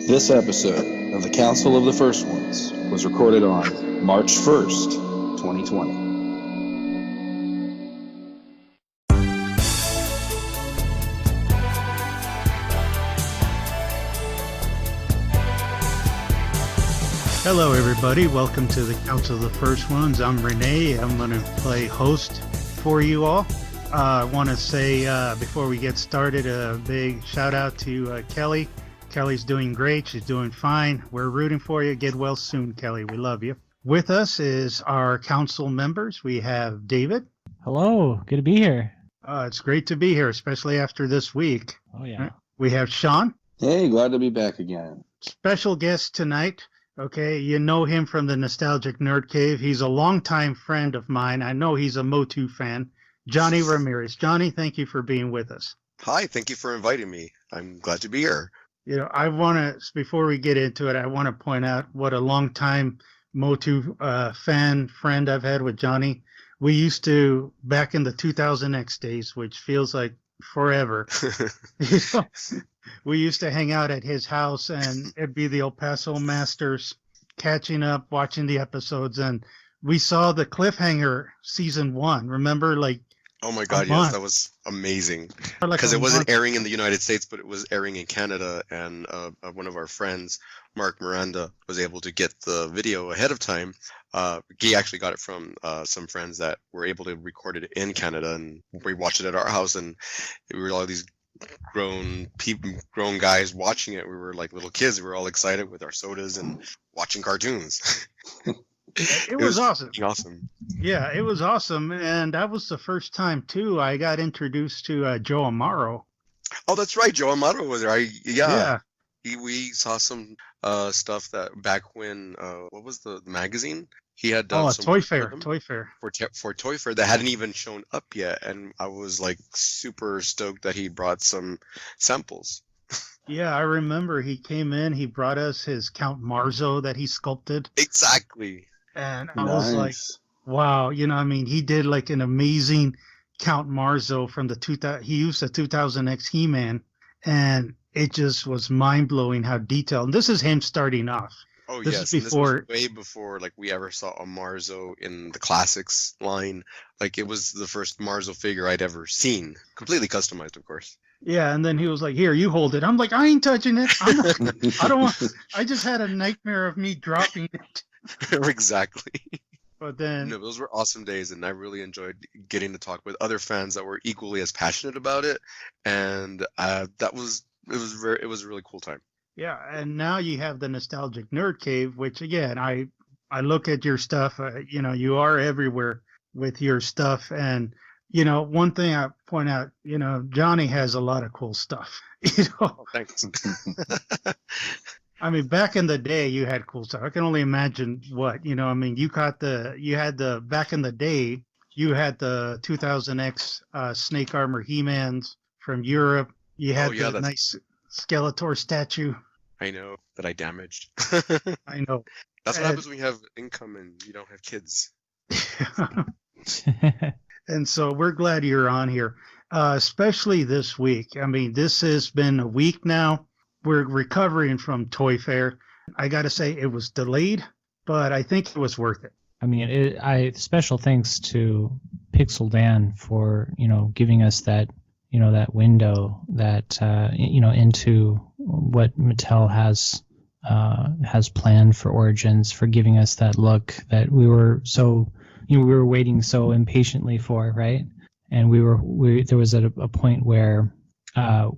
This episode of the Council of the First Ones was recorded on March 1st, 2020. Hello, everybody. Welcome to the Council of the First Ones. I'm Renee. I'm going to play host for you all. I want to say, before we get started, a big shout out to Kelly. Kelly's doing great. She's doing fine. We're rooting for you. Get well soon, Kelly. We love you. With us is our council members. We have David. Hello. Good to be here. It's great to be here, especially after this week. Oh, yeah. We have Sean. Hey, glad to be back again. Special guest tonight. Okay, you know him from the Nostalgic Nerd Cave. He's a longtime friend of mine. I know he's a MOTU fan. Johnny Ramirez. Johnny, thank you for being with us. Hi, thank you for inviting me. I'm glad to be here. You know, I want to, before we get into it, I want to point out what a longtime MOTU friend I've had with Johnny. We used to, back in the 2000X days, which feels like forever, you know, we used to hang out at his house, and it'd be the El Paso Masters catching up, watching the episodes, and we saw the cliffhanger season 1. Remember, like, oh my God, yes, that was amazing. Because it wasn't airing in the United States, but it was airing in Canada, and one of our friends, Mark Miranda, was able to get the video ahead of time. He actually got it from some friends that were able to record it in Canada, and we watched it at our house, and we were all these grown guys watching it. We were like little kids. We were all excited with our sodas and watching cartoons. It was awesome. Awesome. Yeah, it was awesome. And that was the first time, too, I got introduced to Joe Amaro. Oh, that's right. Joe Amaro was there. Yeah. We saw some stuff that back when, what was the magazine? He had done some Toy Fair. For Toy Fair that hadn't even shown up yet. And I was like super stoked that he brought some samples. Yeah, I remember he came in, he brought us his Count Marzo that he sculpted. Exactly. And I was like, wow, you know, I mean, he did like an amazing Count Marzo from the 2000, he used the 2000X He-Man, and it just was mind-blowing how detailed. And this is him starting off. Oh, this yes. Is before, this was way before like we ever saw a Marzo in the classics line. Like it was the first Marzo figure I'd ever seen. Completely customized, of course. Yeah, and then he was like, "Here, you hold it." I'm like, "I ain't touching it. I don't want." I just had a nightmare of me dropping it. Exactly. But then, no, those were awesome days, and I really enjoyed getting to talk with other fans that were equally as passionate about it, and it was a really cool time. Yeah, and now you have the Nostalgic Nerd Cave, which again, I look at your stuff. You know, you are everywhere with your stuff, and you know, one thing I point out, you know, Johnny has a lot of cool stuff. You know, oh, thanks. I mean, back in the day, you had cool stuff. I can only imagine what, you know. I mean, back in the day, you had the 2000X Snake Armor He-Mans from Europe. You had the nice Skeletor statue. I know, that I damaged. I know. That's what happens when you have income and you don't have kids. And so we're glad you're on here, especially this week. I mean, this has been a week now. We're recovering from Toy Fair. I got to say, it was delayed, but I think it was worth it. I mean, special thanks to Pixel Dan for, you know, giving us that, you know, that window that, you know, into what Mattel has planned for Origins, for giving us that look that we were so, you know, we were waiting so impatiently for, right? And there was at a point where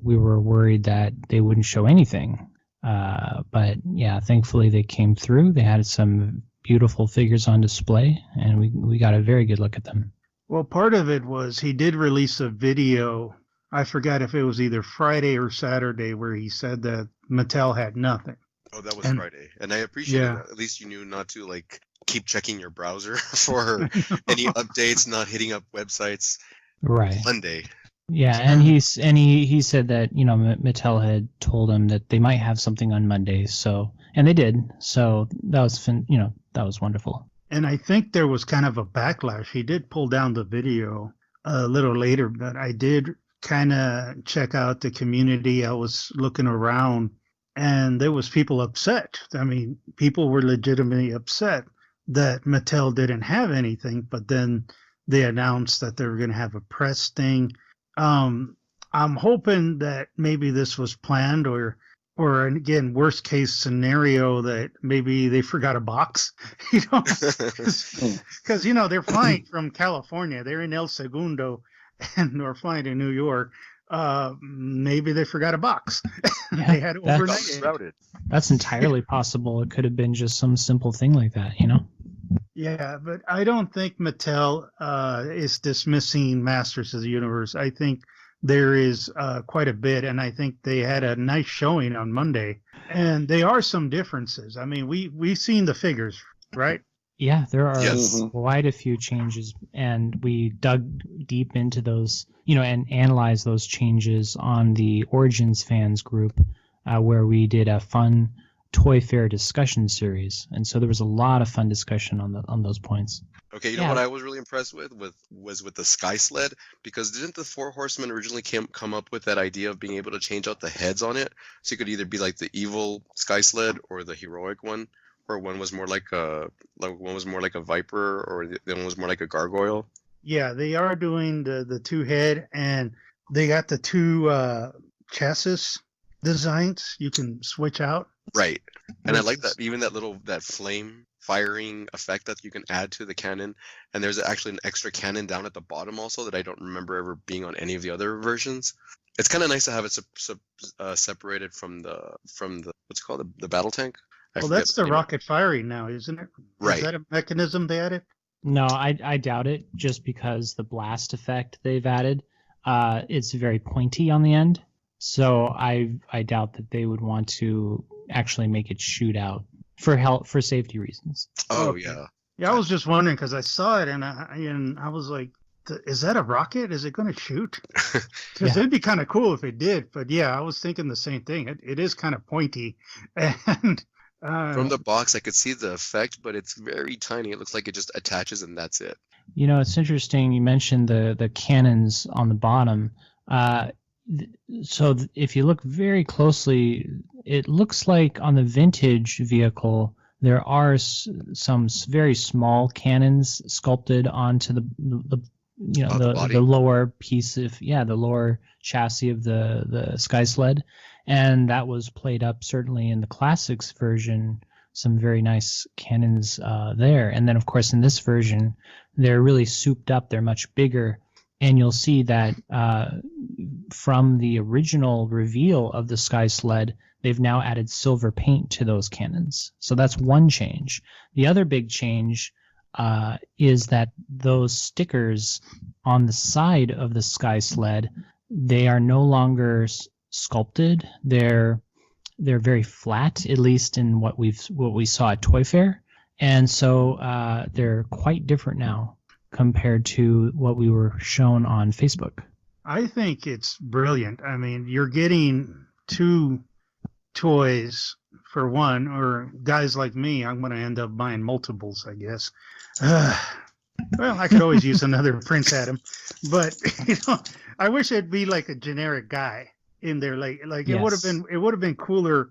we were worried that they wouldn't show anything. But yeah, thankfully they came through. They had some beautiful figures on display, and we got a very good look at them. Well, part of it was he did release a video. I forgot if it was either Friday or Saturday, where he said that Mattel had nothing. Oh, that was Friday. And I appreciate that. At least you knew not to like keep checking your browser for any updates, not hitting up websites. Right. Monday. Yeah, and he said that, you know, Mattel had told him that they might have something on Mondays, so, and they did. So that was wonderful. And I think there was kind of a backlash. He did pull down the video a little later, but I did kind of check out the community. I was looking around, and there was people upset. I mean, people were legitimately upset that Mattel didn't have anything, but then they announced that they were going to have a press thing. I'm hoping that maybe this was planned, or again, worst case scenario, that maybe they forgot a box, because they're flying from California, they're in El Segundo, and they're flying to New York. Maybe they forgot a box. Yeah, they had overnight. That's entirely possible. It could have been just some simple thing like that, Yeah, but I don't think Mattel is dismissing Masters of the Universe. I think there is quite a bit, and I think they had a nice showing on Monday. And there are some differences. I mean, we've seen the figures, right? Yeah, there are quite a few changes, and we dug deep into those, and analyzed those changes on the Origins fans group, where we did a fun Toy Fair discussion series, and so there was a lot of fun discussion on those points. Okay, you know what I was really impressed with the Sky Sled, because didn't the Four Horsemen originally come up with that idea of being able to change out the heads on it, so you could either be like the evil Sky Sled or the heroic one, or one was more like a viper, or the one was more like a gargoyle? Yeah, they are doing the two head, and they got the two chassis designs you can switch out. Right, and I like that, even that flame firing effect that you can add to the cannon, and there's actually an extra cannon down at the bottom also that I don't remember ever being on any of the other versions. It's kind of nice to have it separated from the what's it called, the battle tank. Well, that's the rocket firing now, isn't it? Right. Is that a mechanism they added? No, I doubt it, just because the blast effect they've added, it's very pointy on the end. So I doubt that they would want to actually make it shoot out for safety reasons. Oh, yeah. Yeah, I was just wondering, because I saw it and I was like, is that a rocket? Is it going to shoot? Because it'd be kind of cool if it did. But yeah, I was thinking the same thing. It is kind of pointy. And from the box, I could see the effect, but it's very tiny. It looks like it just attaches and that's it. It's interesting. You mentioned the cannons on the bottom. So if you look very closely, it looks like on the vintage vehicle there are some very small cannons sculpted onto the lower piece of the lower chassis of the Sky Sled, and that was played up certainly in the classics version. Some very nice cannons there, and then of course in this version they're really souped up. They're much bigger. And you'll see that from the original reveal of the Sky Sled, they've now added silver paint to those cannons. So that's one change. The other big change is that those stickers on the side of the Sky Sled, they are no longer sculpted. They're very flat, at least in what we saw at Toy Fair, and so they're quite different now compared to what we were shown on Facebook. I think it's brilliant. I mean, you're getting two toys for one, or guys like me, I'm going to end up buying multiples, I guess. Well, I could always use another Prince Adam, but I wish it'd be like a generic guy in there. Like yes. It would have been cooler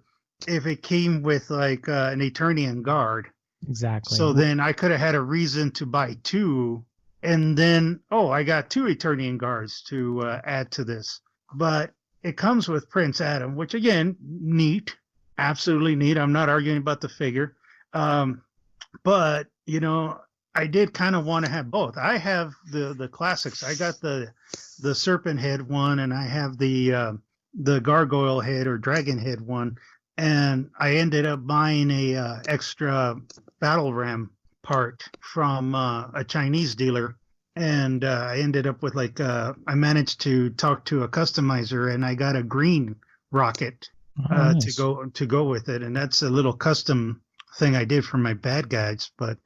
if it came with like an Eternian guard. Exactly. So then I could have had a reason to buy two. And then, I got two Eternian guards to add to this. But it comes with Prince Adam, which, again, neat. Absolutely neat. I'm not arguing about the figure. But, I did kind of want to have both. I have the classics. I got the serpent head one, and I have the gargoyle head or dragon head one. And I ended up buying a extra battle ram part from a Chinese dealer, and I ended up with I managed to talk to a customizer, and I got a green rocket nice. to go with it, and that's a little custom thing I did for my bad guys. But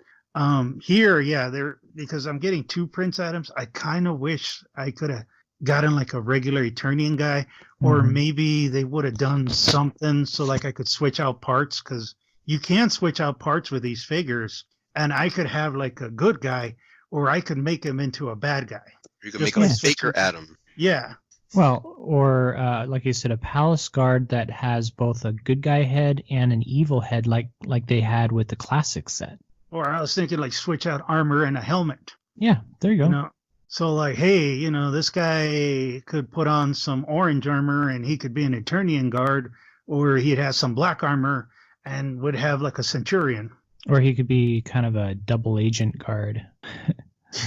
here, because I'm getting two Prince Adams, I kind of wish I could have gotten like a regular Eternian guy, or maybe they would have done something so like I could switch out parts, because you can switch out parts with these figures. And I could have like a good guy, or I could make him into a bad guy. You could make him a faker Adam. Yeah. Well, or like you said, a palace guard that has both a good guy head and an evil head, like they had with the classic set. Or I was thinking like switch out armor and a helmet. Yeah, there you go. You know, so like, hey, you know, this guy could put on some orange armor and he could be an Eternian guard, or he'd have some black armor and would have like a Centurion. Or he could be kind of a double agent guard.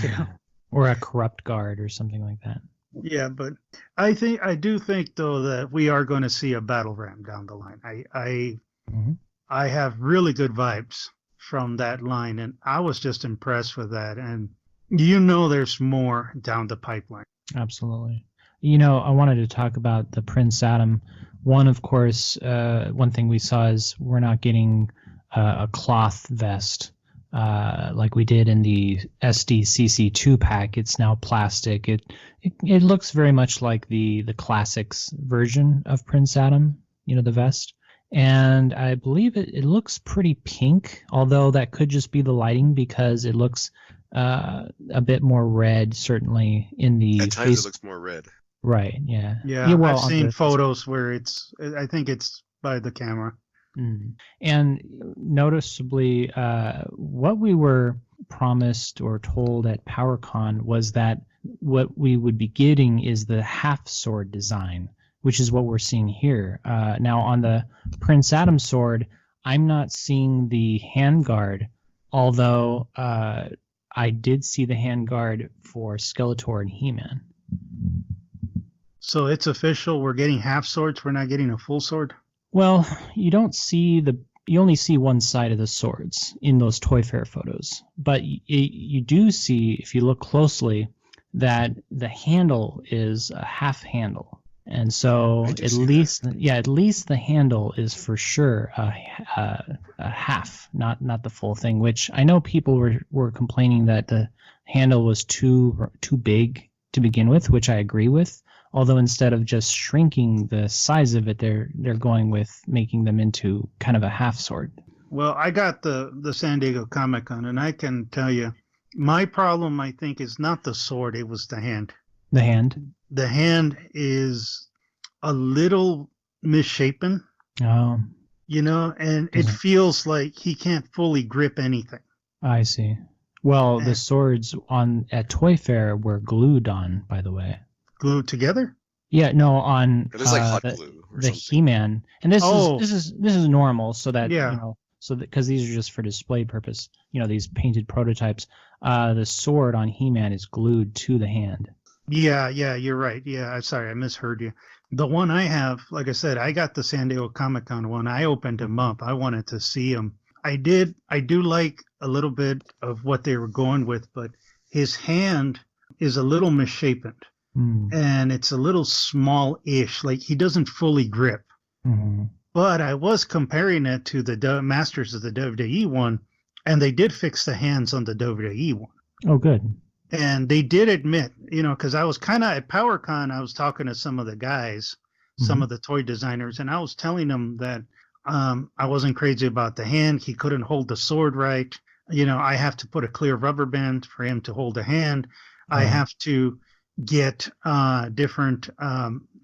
Yeah. Or a corrupt guard or something like that. Yeah, but I do think though that we are going to see a battle ram down the line. I have really good vibes from that line, and I was just impressed with that. And you know, there's more down the pipeline. Absolutely. You know, I wanted to talk about the Prince Adam. One, of course, one thing we saw is we're not getting a cloth vest like we did in the SDCC2 pack. It's now plastic. It looks very much like the classics version of Prince Adam, you know, the vest. And I believe it looks pretty pink, although that could just be the lighting because it looks a bit more red, certainly in the At times it looks more red. Right, yeah. Yeah, well, I've seen photos where I think it's by the camera. And noticeably, what we were promised or told at PowerCon was that what we would be getting is the half sword design, which is what we're seeing here. Now, on the Prince Adam sword, I'm not seeing the handguard, although I did see the handguard for Skeletor and He-Man. So it's official. We're getting half swords. We're not getting a full sword. Well, you only see one side of the swords in those Toy Fair photos, but you do see, if you look closely, that the handle is a half handle, and so at least the handle is for sure a half, not the full thing. Which I know people were complaining that the handle was too big to begin with, which I agree with. Although instead of just shrinking the size of it, they're going with making them into kind of a half sword. Well, I got the San Diego Comic-Con, and I can tell you, my problem, I think, is not the sword. It was the hand. The hand? The hand is a little misshapen. Oh. You know, and it feels like he can't fully grip anything. I see. Well, the swords at Toy Fair were glued on, by the way. Glued together? Yeah, no, on it is like hot glue or the something. He-Man, and this is normal, so that yeah. You know, because these are just for display purpose. You know, these painted prototypes. The sword on He-Man is glued to the hand. Yeah, you're right. Yeah, I'm sorry, I misheard you. The one I have, like I said, I got the San Diego Comic-Con one. I opened him up. I wanted to see him. I do like a little bit of what they were going with, but his hand is a little misshapen. And it's a little small-ish, like he doesn't fully grip. But I was comparing it to the Masters of the WWE one, and they did fix the hands on the WWE one. Oh, good. And they did admit, you know, because I was kind of at PowerCon, I was talking to some of the guys, some of the toy designers, and I was telling them that I wasn't crazy about the hand. He couldn't hold the sword right. You know, I have to put a clear rubber band for him to hold the hand. I have to get different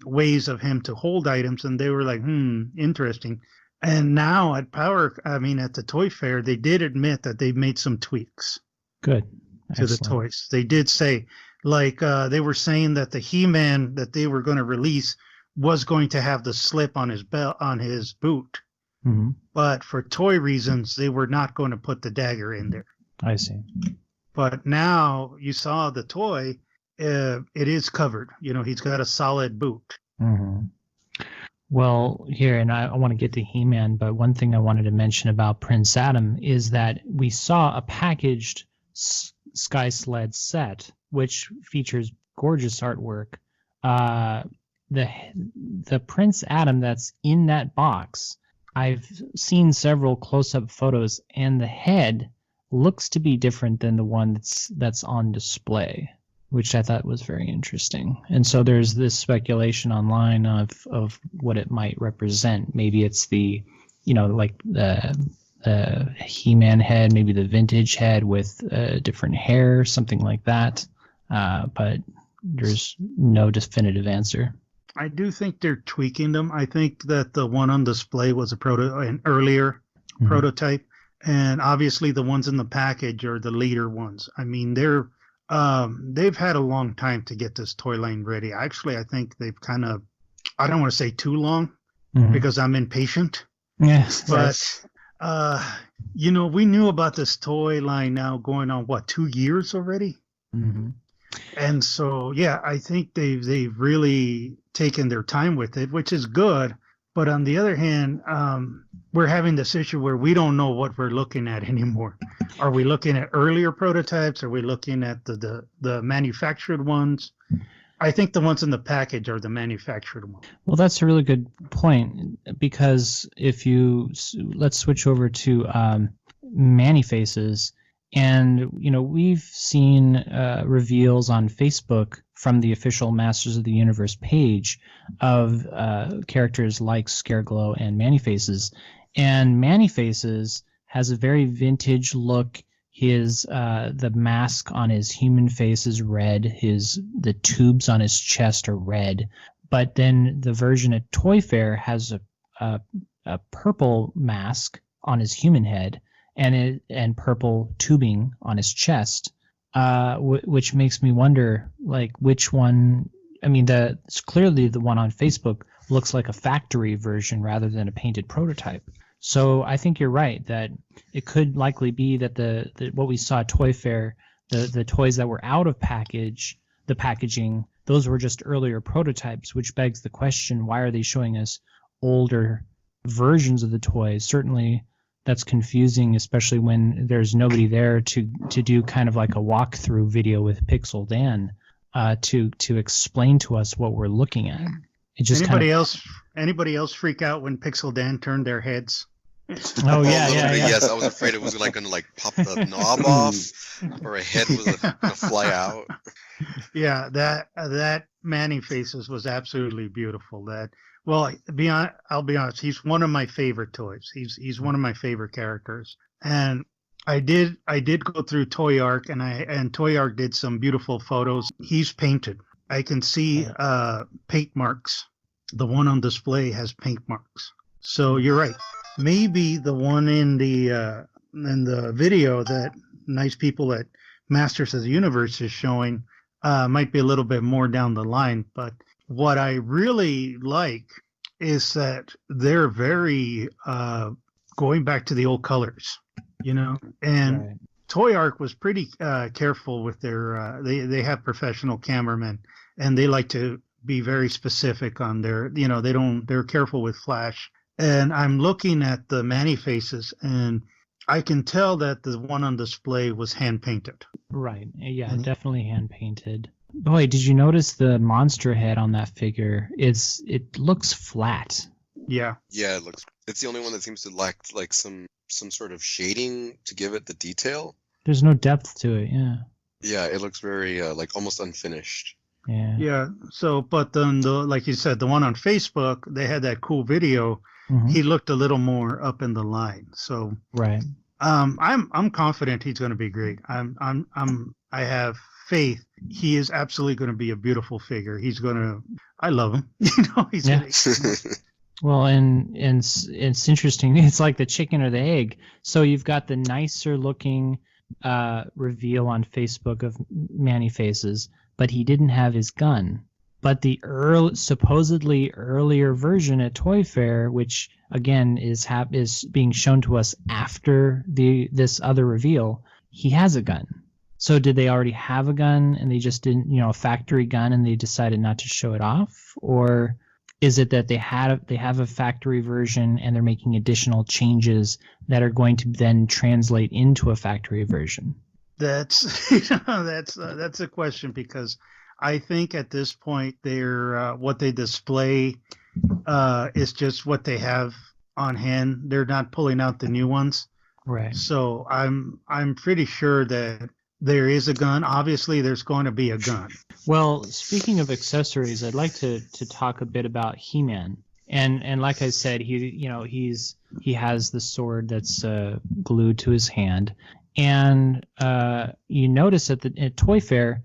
ways of him to hold items, and they were like, interesting. And now at the Toy Fair, they did admit that they made some tweaks. Good. To the toys. They did say, like, they were saying that the He-Man that they were going to release was going to have the slip on his belt, on his boot. But for toy reasons, they were not going to put the dagger in there. I see. But now you saw the toy, it is covered. You know, he's got a solid boot. Well, here, and I want to get to He-Man, but one thing I wanted to mention about Prince Adam is that we saw a packaged Sky Sled set, which features gorgeous artwork. The Prince Adam that's in that box, I've seen several close-up photos, and the head looks to be different than the one that's on display, which I thought was very interesting. And so there's this speculation online of what it might represent. Maybe it's the, you know, like the He-Man head, maybe the vintage head with different hair, something like that. But there's no definitive answer. I do think they're tweaking them. I think that the one on display was an earlier prototype, and obviously the ones in the package are the later ones. I mean, they've had a long time to get this toy line ready. Actually, I think they've kind of, I don't want to say too long because I'm impatient. Yes, but we knew about this toy line now going on 2 years already. Mm-hmm. And so, yeah, I think they've really taken their time with it, which is good. But on the other hand, we're having this issue where we don't know what we're looking at anymore. Are we looking at earlier prototypes? Are we looking at the manufactured ones? I think the ones in the package are the manufactured ones. Well, that's a really good point, because let's switch over to Man-E-Faces. And, we've seen reveals on Facebook from the official Masters of the Universe page of characters like Scareglow and Man-E-Faces. And Man-E-Faces has a very vintage look. The mask on his human face is red. The tubes on his chest are red. But then the version at Toy Fair has a purple mask on his human head and purple tubing on his chest, which makes me wonder, which one. I mean, it's clearly the one on Facebook looks like a factory version rather than a painted prototype. So I think you're right that it could likely be that what we saw at Toy Fair, the toys that were out of the packaging, those were just earlier prototypes, which begs the question: why are they showing us older versions of the toys? Certainly, that's confusing, especially when there's nobody there to do kind of like a walkthrough video with Pixel Dan to explain to us what we're looking at. It just anybody else freak out when Pixel Dan turned their heads? Oh yeah. Yes, I was afraid it was gonna pop the knob off, or a head was gonna fly out. Yeah, that Man-E-Faces was absolutely beautiful. I'll be honest. He's one of my favorite toys. He's one of my favorite characters. And I did go through Toy Arc, and Toy Arc did some beautiful photos. He's painted. I can see paint marks. The one on display has paint marks. So you're right. Maybe the one in the video that nice people at Masters of the Universe is showing might be a little bit more down the line. But what I really like is that they're very going back to the old colors, and right. Toy Arc was pretty careful with their they have professional cameramen, and they like to be very specific on their, they're careful with flash. And I'm looking at the Man-E-Faces, and I can tell that the one on display was hand painted. Right. Yeah, definitely hand painted. Boy, did you notice the monster head on that figure? It looks flat. Yeah. Yeah, it's the only one that seems to lack some sort of shading to give it the detail. There's no depth to it, yeah. Yeah, it looks very almost unfinished. Yeah. Yeah. So, but then like you said, the one on Facebook, they had that cool video. Mm-hmm. He looked a little more up in the line. So right. I'm confident he's going to be great. I have faith. He is absolutely going to be a beautiful figure. I love him. He's yeah. Well, and it's interesting. It's like the chicken or the egg. So you've got the nicer looking reveal on Facebook of Man-E-Faces, but he didn't have his gun. But the supposedly earlier version at Toy Fair, which again is being shown to us after this other reveal, he has a gun. So did they already have a gun and they just didn't, a factory gun, and they decided not to show it off? Or is it that they have a factory version and they're making additional changes that are going to then translate into a factory version? That's a question, because I think at this point they're what they display is just what they have on hand. They're not pulling out the new ones. Right. So I'm pretty sure that there is a gun. Obviously, there's going to be a gun. Well, speaking of accessories, I'd like to talk a bit about He-Man. And like I said, he has the sword that's glued to his hand. And you notice at Toy Fair,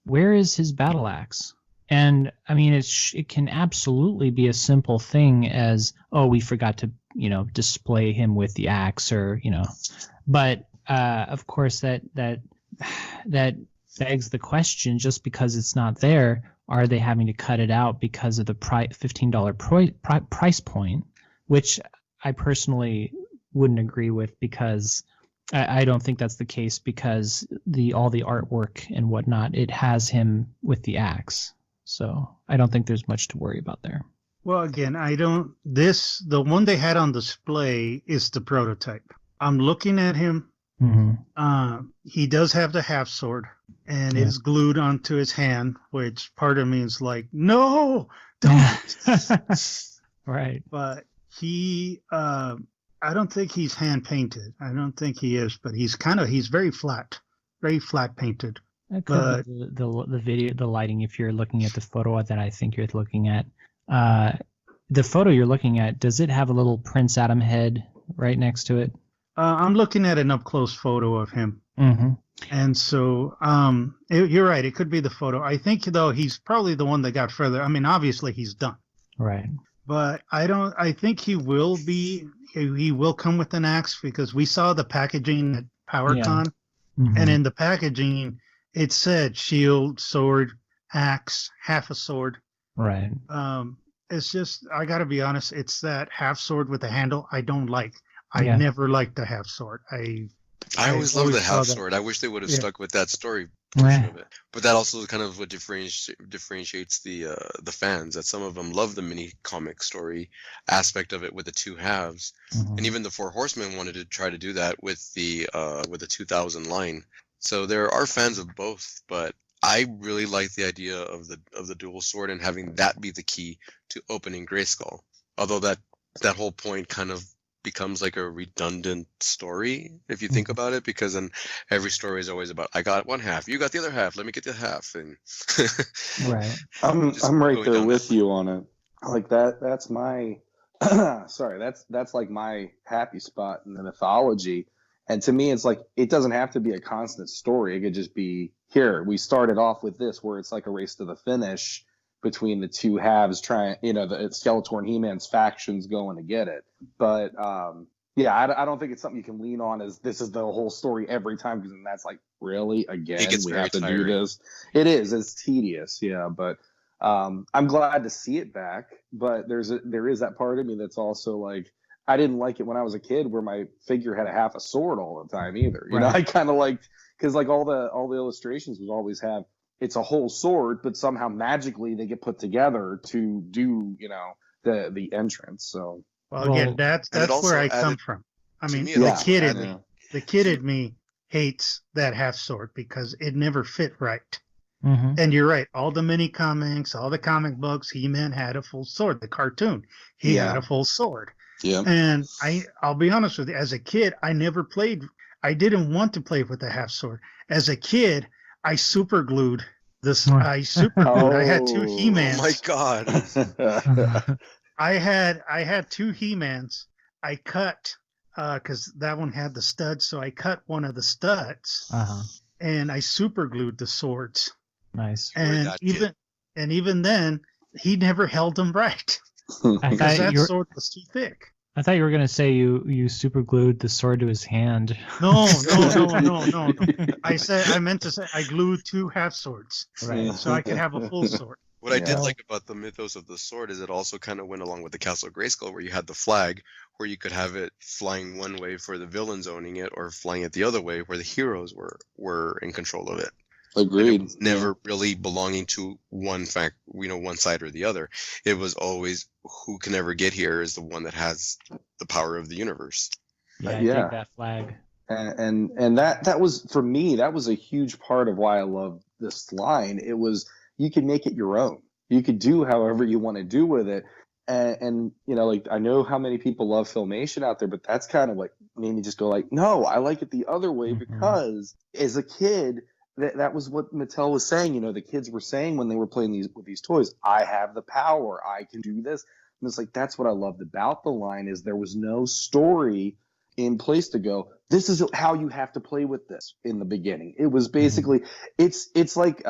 where is his battle axe? And I mean, it can absolutely be a simple thing as, oh, we forgot to, display him with the axe, or, but of course that begs the question, just because it's not there, are they having to cut it out because of the $15 price point, which I personally wouldn't agree with, because I don't think that's the case, because all the artwork and whatnot, it has him with the axe. So I don't think there's much to worry about there. Well, again, the one they had on display is the prototype. I'm looking at him. Mm-hmm. He does have the half sword, and it's glued onto his hand, which part of me is like, no, don't. Right. But I don't think he's hand painted. I don't think he is, but he's very flat painted. That could be the video, the lighting. If you're looking at the photo that I think you're looking at, the photo you're looking at, does it have a little Prince Adam head right next to it? I'm looking at an up close photo of him. Mm-hmm. And so, you're right. It could be the photo. I think, though, he's probably the one that got further. I mean, obviously he's done. Right. But I think he will come with an axe, because we saw the packaging at PowerCon. Mm-hmm. And in the packaging, it said shield, sword, axe, half a sword. Right. It's just, I got to be honest, it's that half sword with the handle I don't like. I Yeah. never liked the half sword. I always loved the saw half that. sword. I wish they would have Yeah. stuck with that story portion Yeah. of it. But that also kind of what differentiates the fans. That some of them love the mini comic story aspect of it with the two halves, Mm-hmm. and even the Four Horsemen wanted to try to do that with the 2000 line. So there are fans of both, but I really like the idea of the dual sword and having that be the key to opening Grayskull. Although that whole point kind of becomes like a redundant story if you think about it, because then every story is always about, I got one half, you got the other half, let me get the half, and Right. I'm right there with you on it. Like that's my sorry, that's like my happy spot in the mythology. And to me, it's like, it doesn't have to be a constant story. It could just be, here, we started off with this, where it's like a race to the finish between the two halves, trying, the Skeletor and He-Man's factions going to get it. But I don't think it's something you can lean on as this is the whole story every time, because then that's like, really, again, we have to do this. It's tedious, yeah. But I'm glad to see it back. But there is that part of me that's also like, I didn't like it when I was a kid, where my figure had a half a sword all the time either. You know, I kind of liked, because like all the illustrations would always have, it's a whole sword, but somehow magically they get put together to do, the entrance. So, well, again, that's where I come from. I mean, the kid in me hates that half sword because it never fit right. Mm-hmm. And you're right. All the mini comics, all the comic books, He-Man had a full sword. The cartoon, he had a full sword. Yeah. And I'll be honest with you, as a kid, I didn't want to play with the half sword. As a kid, I super glued this. I had two He-Mans. Oh my God. I had two He-Mans. I cut, because that one had the studs, so I cut one of the studs, and I super glued the swords. Nice. And even then, he never held them right. Because that sword was too thick. I thought you were gonna say you super glued the sword to his hand. No. I meant to say I glued two half swords, right? So I could have a full sword. What I did like about the mythos of the sword is it also kind of went along with the Castle Grayskull, where you had the flag, where you could have it flying one way for the villains owning it, or flying it the other way where the heroes were in control of it. Agreed. It was never really belonging to one side or the other. It was always, who can ever get here is the one that has the power of the universe. Yeah, I dig that flag. And that was, for me, that was a huge part of why I love this line. It was, you can make it your own. You could do however you want to do with it. And like, I know how many people love Filmation out there, but that's kind of like made me just go like, no, I like it the other way, because as a kid, that was what Mattel was saying. The kids were saying when they were playing with these toys, I have the power, I can do this. And it's like, that's what I loved about the line, is there was no story. in place to go, this is how you have to play with this in the beginning. It was basically, it's like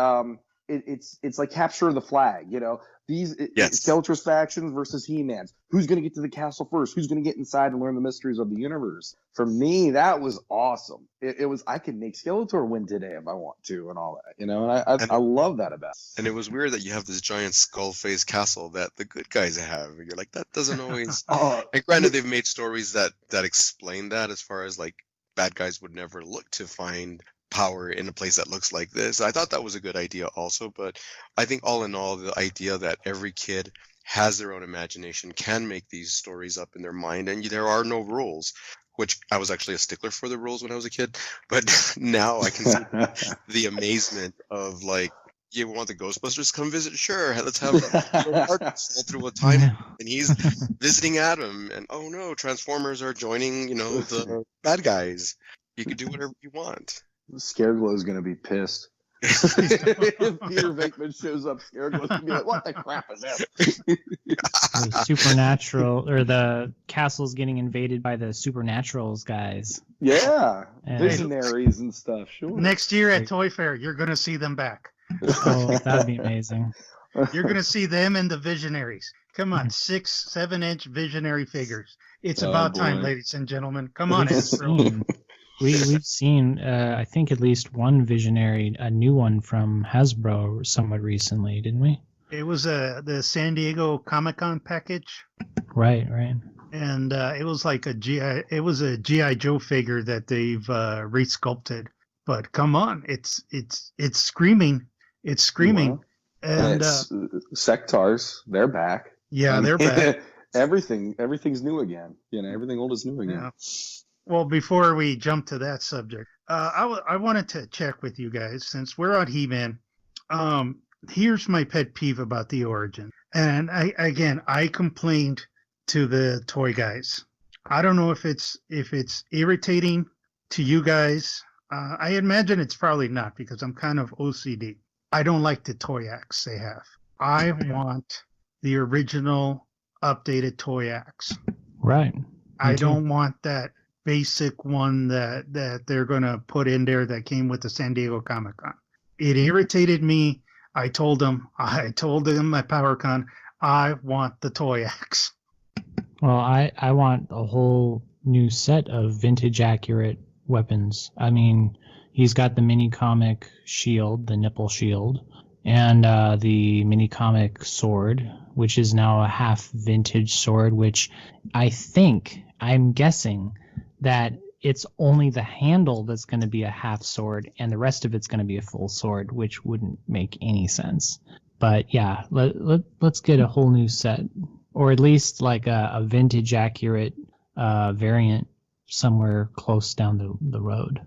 capture the flag, you know, these Skeletor's factions versus He-Man's. Who's going to get to the castle first? Who's going to get inside and learn the mysteries of the universe? For me, that was awesome. It was, I could make Skeletor win today if I want to and all that, you know, and I love that about it. And it was weird that you have this giant skull-faced castle that the good guys have. And you're like, that doesn't always... And granted, they've made stories that explain that, as far as like bad guys would never look to find power in a place that looks like this. I thought that was a good idea also, but I think all in all, the idea that every kid has their own imagination, can make these stories up in their mind, and there are no rules, which I was actually a stickler for the rules when I was a kid, but now I can see the amazement of like, you want the Ghostbusters to come visit? Sure, let's have all through a time, and he's visiting Adam, and oh no, Transformers are joining, you know, the bad guys. You can do whatever you want. Scareglow's gonna be pissed. If Peter Venkman shows up, Scareglow's gonna be like, "What the crap is this?" The supernatural, or the castle's getting invaded by the supernaturals guys. Yeah, visionaries and stuff. Sure. Next year at Toy Fair, you're gonna see them back. Oh, that'd be amazing. You're gonna see them and the visionaries. Come on, 6-7-inch visionary figures. It's about time, ladies and gentlemen. Come on, We've seen, I think, at least one visionary, a new one from Hasbro somewhat recently, didn't we? It was the San Diego Comic-Con package. Right. And it was like a G.I. Joe figure that they've resculpted. But come on, it's screaming. It's screaming. Wow. And Sectars, they're back. Yeah, they're back. Everything's new again. You know, everything old is new again. Yeah. Well, before we jump to that subject, I wanted to check with you guys, since we're on He-Man. Here's my pet peeve about the origin. And I complained to the toy guys. I don't know if it's irritating to you guys. I imagine it's probably not, because I'm kind of OCD. I don't like the toy acts they have. I want the original updated toy acts. Right. I don't want that basic one that they're going to put in there that came with the San Diego Comic-Con. It irritated me. I told them at PowerCon, I want the toy acts. Well, I want a whole new set of vintage accurate weapons. I mean, he's got the mini comic shield, the nipple shield, and the mini comic sword, which is now a half vintage sword, which I'm guessing that it's only the handle that's going to be a half sword, and the rest of it's going to be a full sword, which wouldn't make any sense. But yeah, let's get a whole new set, or at least like a vintage accurate variant somewhere close down the road.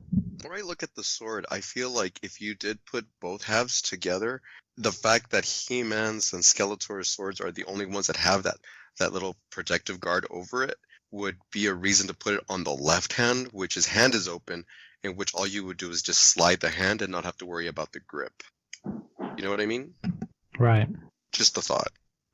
When I look at the sword, I feel like if you did put both halves together, the fact that He-Man's and Skeletor's swords are the only ones that have that little protective guard over it would be a reason to put it on the left hand, which his hand is open, in which all you would do is just slide the hand and not have to worry about the grip. You know what I mean? Right. Just a thought.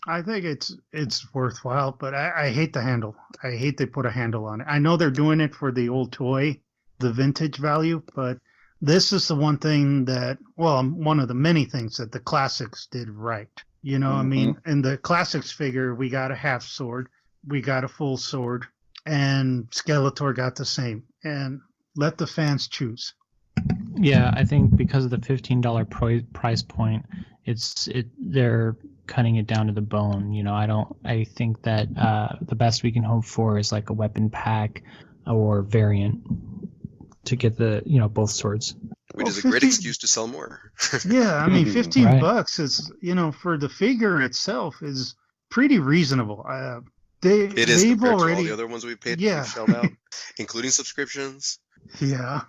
I think it's worthwhile, but I hate the handle. I hate they put a handle on it. I know they're doing it for the old toy, the vintage value, but this is the one thing one of the many things that the classics did right. You know, I mean, in the classics figure, we got a half sword, we got a full sword, and Skeletor got the same. And let the fans choose. Yeah, I think because of the $15 price point, they're cutting it down to the bone. You know, I think that the best we can hope for is like a weapon pack or variant to get both swords. Which is a great excuse to sell more. Yeah, I mean, $15 is, for the figure itself is pretty reasonable. It is compared to all the other ones we've paid. We've shelled out, including subscriptions. Yeah.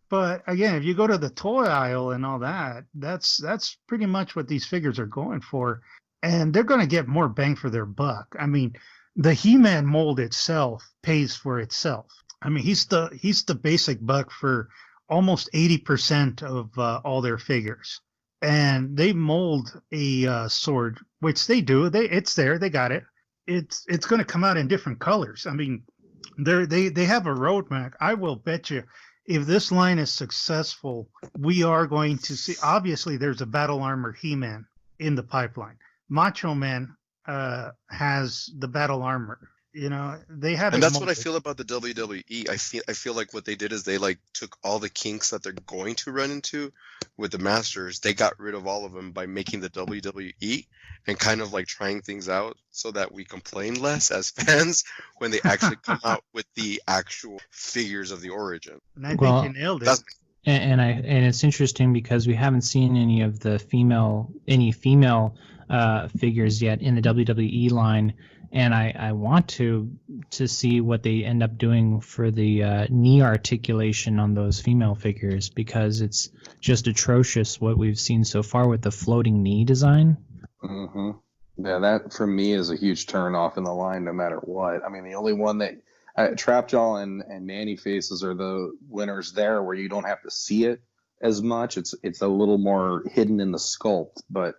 But again, if you go to the toy aisle and all that, that's pretty much what these figures are going for, and they're going to get more bang for their buck. I mean, the He-Man mold itself pays for itself. I mean, he's the basic buck for almost 80% of all their figures, and they mold a sword, which they do. It's there, they got it. It's going to come out in different colors. I mean, They have a roadmap. I will bet you, if this line is successful, we are going to see. Obviously, there's a battle armor He-Man in the pipeline. Macho Man has the battle armor. You know, they have. And that's what I feel about the WWE. I feel like what they did is they like took all the kinks that they're going to run into with the Masters. They got rid of all of them by making the WWE and kind of like trying things out so that we complain less as fans when they actually come out with the actual figures of the origin. And I think you nailed it. And it's interesting because we haven't seen any of the female figures yet in the WWE line. And I want to see what they end up doing for the knee articulation on those female figures, because it's just atrocious what we've seen so far with the floating knee design. Mm-hmm. Yeah, that for me is a huge turn off in the line no matter what. I mean, the only one that Trapjaw and Manny Faces are the winners there, where you don't have to see it as much. It's a little more hidden in the sculpt, but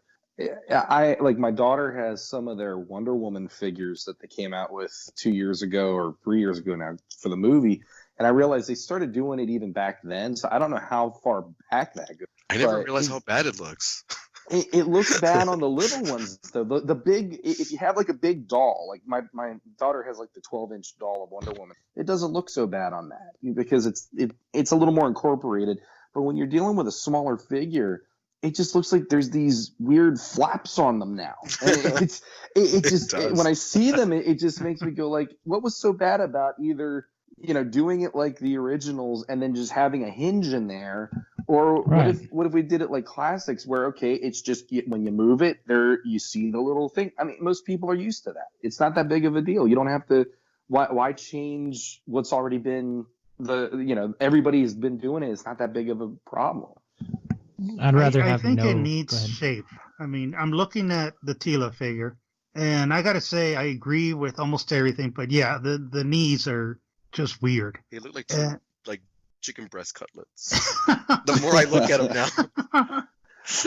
I like, my daughter has some of their Wonder Woman figures that they came out with 2 years ago or 3 years ago now for the movie, and I realized they started doing it even back then. So I don't know how far back that goes. I never realized how bad it looks. It looks bad on the little ones though. The big, if you have like a big doll, like my daughter has like the 12-inch doll of Wonder Woman, it doesn't look so bad on that because it's a little more incorporated. But when you're dealing with a smaller figure, it just looks like there's these weird flaps on them now. And when I see them, it just makes me go like, what was so bad about either, you know, doing it like the originals and then just having a hinge in there, or what if we did it like classics where, okay, it's just when you move it there, you see the little thing. I mean, most people are used to that. It's not that big of a deal. You don't have to, why change what's already been everybody's been doing it. It's not that big of a problem. I'd rather I think it needs shape. I mean, I'm looking at the Tila figure, and I gotta say I agree with almost everything. But yeah, the knees are just weird. They look like like chicken breast cutlets. The more I look at them now.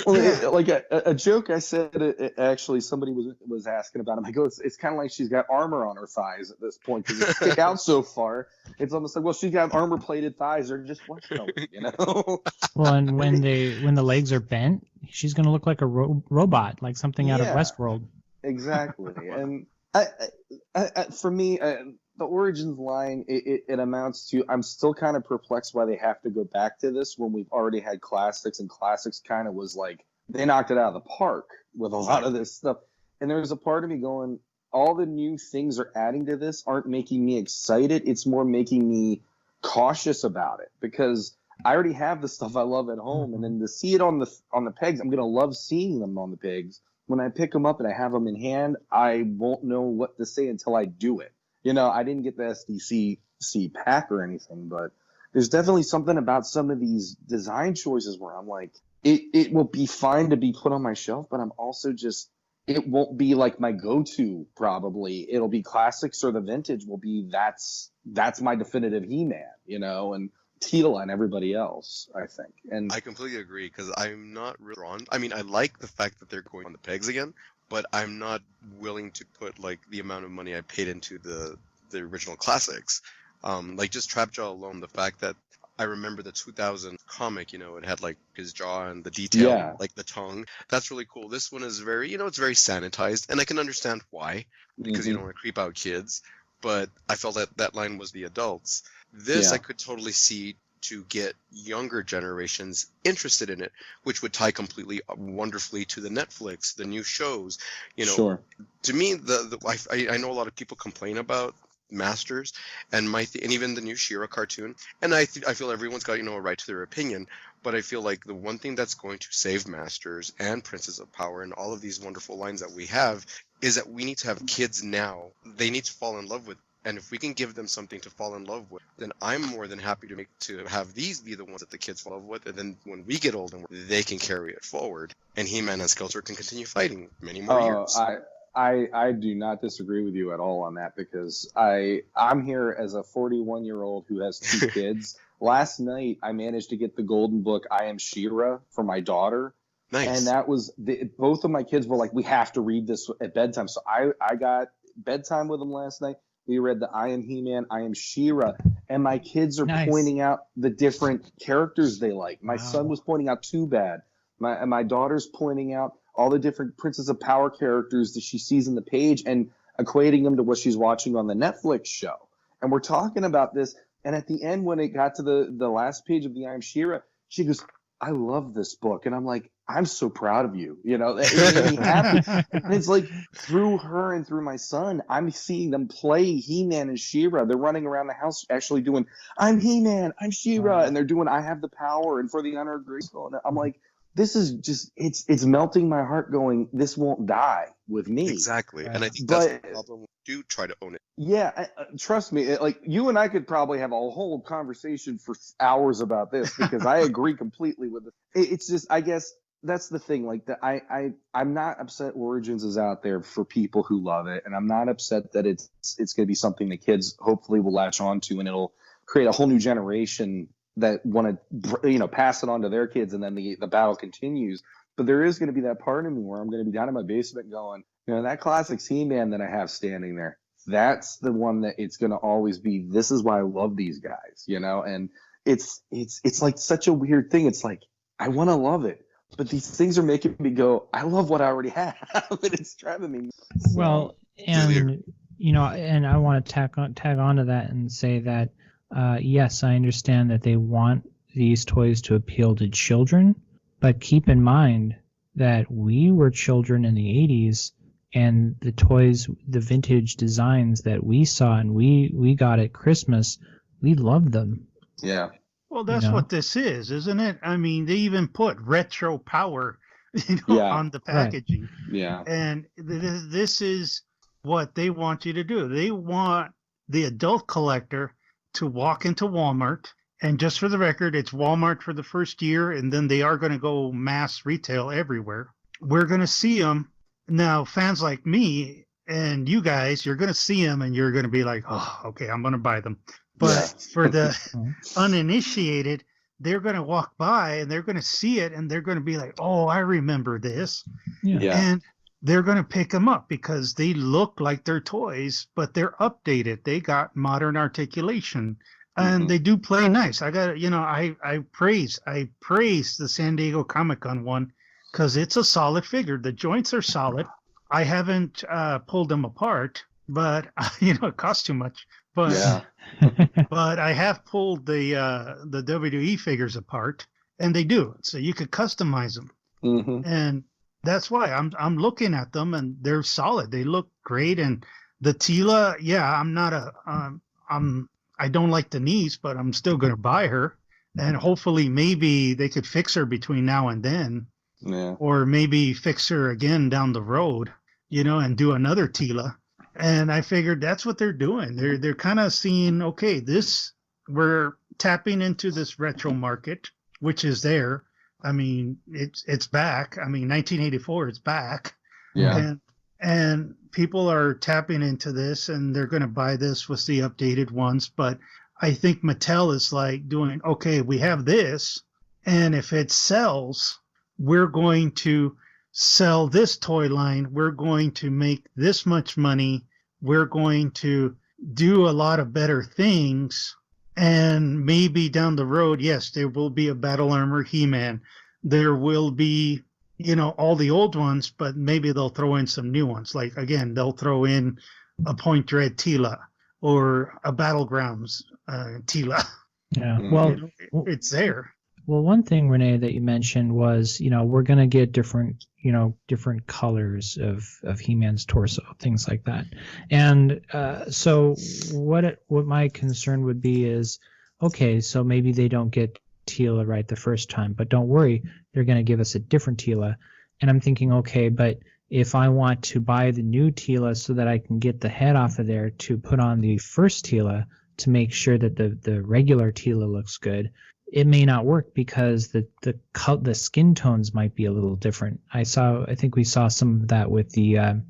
Well, like a joke I said, actually somebody was asking about him. I go, it's kind of like she's got armor on her thighs at this point because it's stick out so far. It's almost like, well, she's got armor plated thighs. They're just flesh color, you know. Well, and when the legs are bent, she's gonna look like a robot, like something out of Westworld. Exactly, and for me. The Origins line, it amounts to, I'm still kind of perplexed why they have to go back to this when we've already had Classics, and Classics kind of was like, they knocked it out of the park with a lot of this stuff. And there's a part of me going, all the new things they're adding to this aren't making me excited. It's more making me cautious about it, because I already have the stuff I love at home. And then to see it on the pegs, I'm going to love seeing them on the pegs. When I pick them up and I have them in hand, I won't know what to say until I do it. You know, I didn't get the SDCC pack or anything, but there's definitely something about some of these design choices where I'm like, it will be fine to be put on my shelf, but I'm also just, it won't be like my go-to probably. It'll be Classics, or the Vintage will be, that's my definitive He-Man, you know, and Tila and everybody else, I think. And I completely agree, because I'm not really drawn. I mean, I like the fact that they're going on the pegs again, but I'm not willing to put like the amount of money I paid into the original Classics. Like just Trapjaw alone, the fact that I remember the 2000 comic, you know, it had like his jaw and the detail, like the tongue. That's really cool. This one is very, you know, it's very sanitized, and I can understand why, because you don't want to creep out kids. But I felt that line was the adults. This I could totally see to get younger generations interested in it, which would tie completely wonderfully to the Netflix, the new shows. You know, to me, I know a lot of people complain about Masters and and even the new She-Ra cartoon, and I feel everyone's got, you know, a right to their opinion. But I feel like the one thing that's going to save Masters and Princess of Power and all of these wonderful lines that we have is that we need to have kids now. They need to fall in love with. And if we can give them something to fall in love with, then I'm more than happy to have these be the ones that the kids fall in love with. And then when we get old, they can carry it forward. And He-Man and Skeletor can continue fighting many more years. I do not disagree with you at all on that, because I'm here as a 41-year-old who has 2 kids. Last night, I managed to get the golden book, I Am She-Ra, for my daughter. Nice. And that was, both of my kids were like, we have to read this at bedtime. So I got bedtime with them last night. We read the I Am He-Man, I Am She-Ra, and my kids are Nice. pointing out the different characters they like. My son was pointing out Too Bad. My daughter's pointing out all the different Princess of Power characters that she sees in the page and equating them to what she's watching on the Netflix show. And we're talking about this. And at the end, when it got to the last page of the I Am She-Ra, she goes, I love this book. And I'm like, I'm so proud of you. You know, it made me happy. And it's like through her and through my son, I'm seeing them play He-Man and She-Ra. They're running around the house actually doing, I'm He-Man, I'm She-Ra. And they're doing, I Have the Power and For the Honor of Grayskull. And I'm like, this is just, it's melting my heart going, this won't die with me. Exactly. And I think that's the problem. Do try to own it. Yeah, trust me. Like you and I could probably have a whole conversation for hours about this because I agree completely with it. It's just, I guess that's the thing. Like that, I'm not upset Origins is out there for people who love it, and I'm not upset that it's going to be something that kids hopefully will latch on to, and it'll create a whole new generation that want to pass it on to their kids, and then the battle continues. But there is going to be that part of me where I'm going to be down in my basement going, that classic He-Man that I have standing there, that's the one that it's going to always be. This is why I love these guys, and it's like such a weird thing. It's like, I want to love it, but these things are making me go, I love what I already have, and it's driving me. Well, and, and I want to tag on to that and say that, yes, I understand that they want these toys to appeal to children, but keep in mind that we were children in the 80s, and the toys, the vintage designs that we saw and we got at Christmas, we loved them. Yeah. Well, that's what this is, isn't it? I mean, they even put retro power, on the packaging. Right. Yeah. And this is what they want you to do. They want the adult collector to walk into Walmart, and just for the record, it's Walmart for the first year, and then they are going to go mass retail everywhere. We're going to see them. Now, fans like me and you guys, you're going to see them, and you're going to be like, oh, okay, I'm going to buy them. But for the uninitiated, they're going to walk by, and they're going to see it, and they're going to be like, oh, I remember this. Yeah. And they're going to pick them up because they look like they're toys, but they're updated. They got modern articulation, and they do play nice. I got, I praise the San Diego Comic-Con one because it's a solid figure. The joints are solid. I haven't pulled them apart, but it costs too much. But but I have pulled the WWE figures apart, and they do. So you could customize them, and that's why I'm looking at them, and they're solid. They look great. And the Tila, I'm not I don't like Denise, but I'm still going to buy her. And hopefully maybe they could fix her between now and then. Yeah. Or maybe fix her again down the road, and do another Tila. And I figured that's what they're doing. They're kind of seeing, okay, we're tapping into this retro market, which is there. I mean, it's back. I mean, 1984, it's back. Yeah. And people are tapping into this, and they're going to buy this with the updated ones. But I think Mattel is like doing, okay, we have this, and if it sells, we're going to sell this toy line. We're going to make this much money. We're going to do a lot of better things. And maybe down the road, yes, there will be a Battle Armor He-Man. There will be, all the old ones, but maybe they'll throw in some new ones. Like, again, they'll throw in a Point Dread Tila or a Battlegrounds Tila. Yeah, well, it's there. Well, one thing, Renee, that you mentioned was, we're going to get different colors of He-Man's torso, things like that. And so what my concern would be is, okay, so maybe they don't get Tila right the first time, but don't worry, they're going to give us a different Tila. And I'm thinking, okay, but if I want to buy the new Tila so that I can get the head off of there to put on the first Tila to make sure that the regular Tila looks good, it may not work because the skin tones might be a little different. I think we saw some of that with the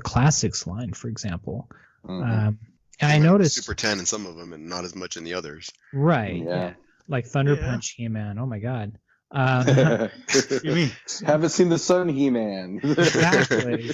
classics line, for example. And I noticed super tan in some of them and not as much in the others. Right. Yeah. Like Thunder Punch He-Man. Oh my God. You mean haven't seen the Sun He-Man? Exactly.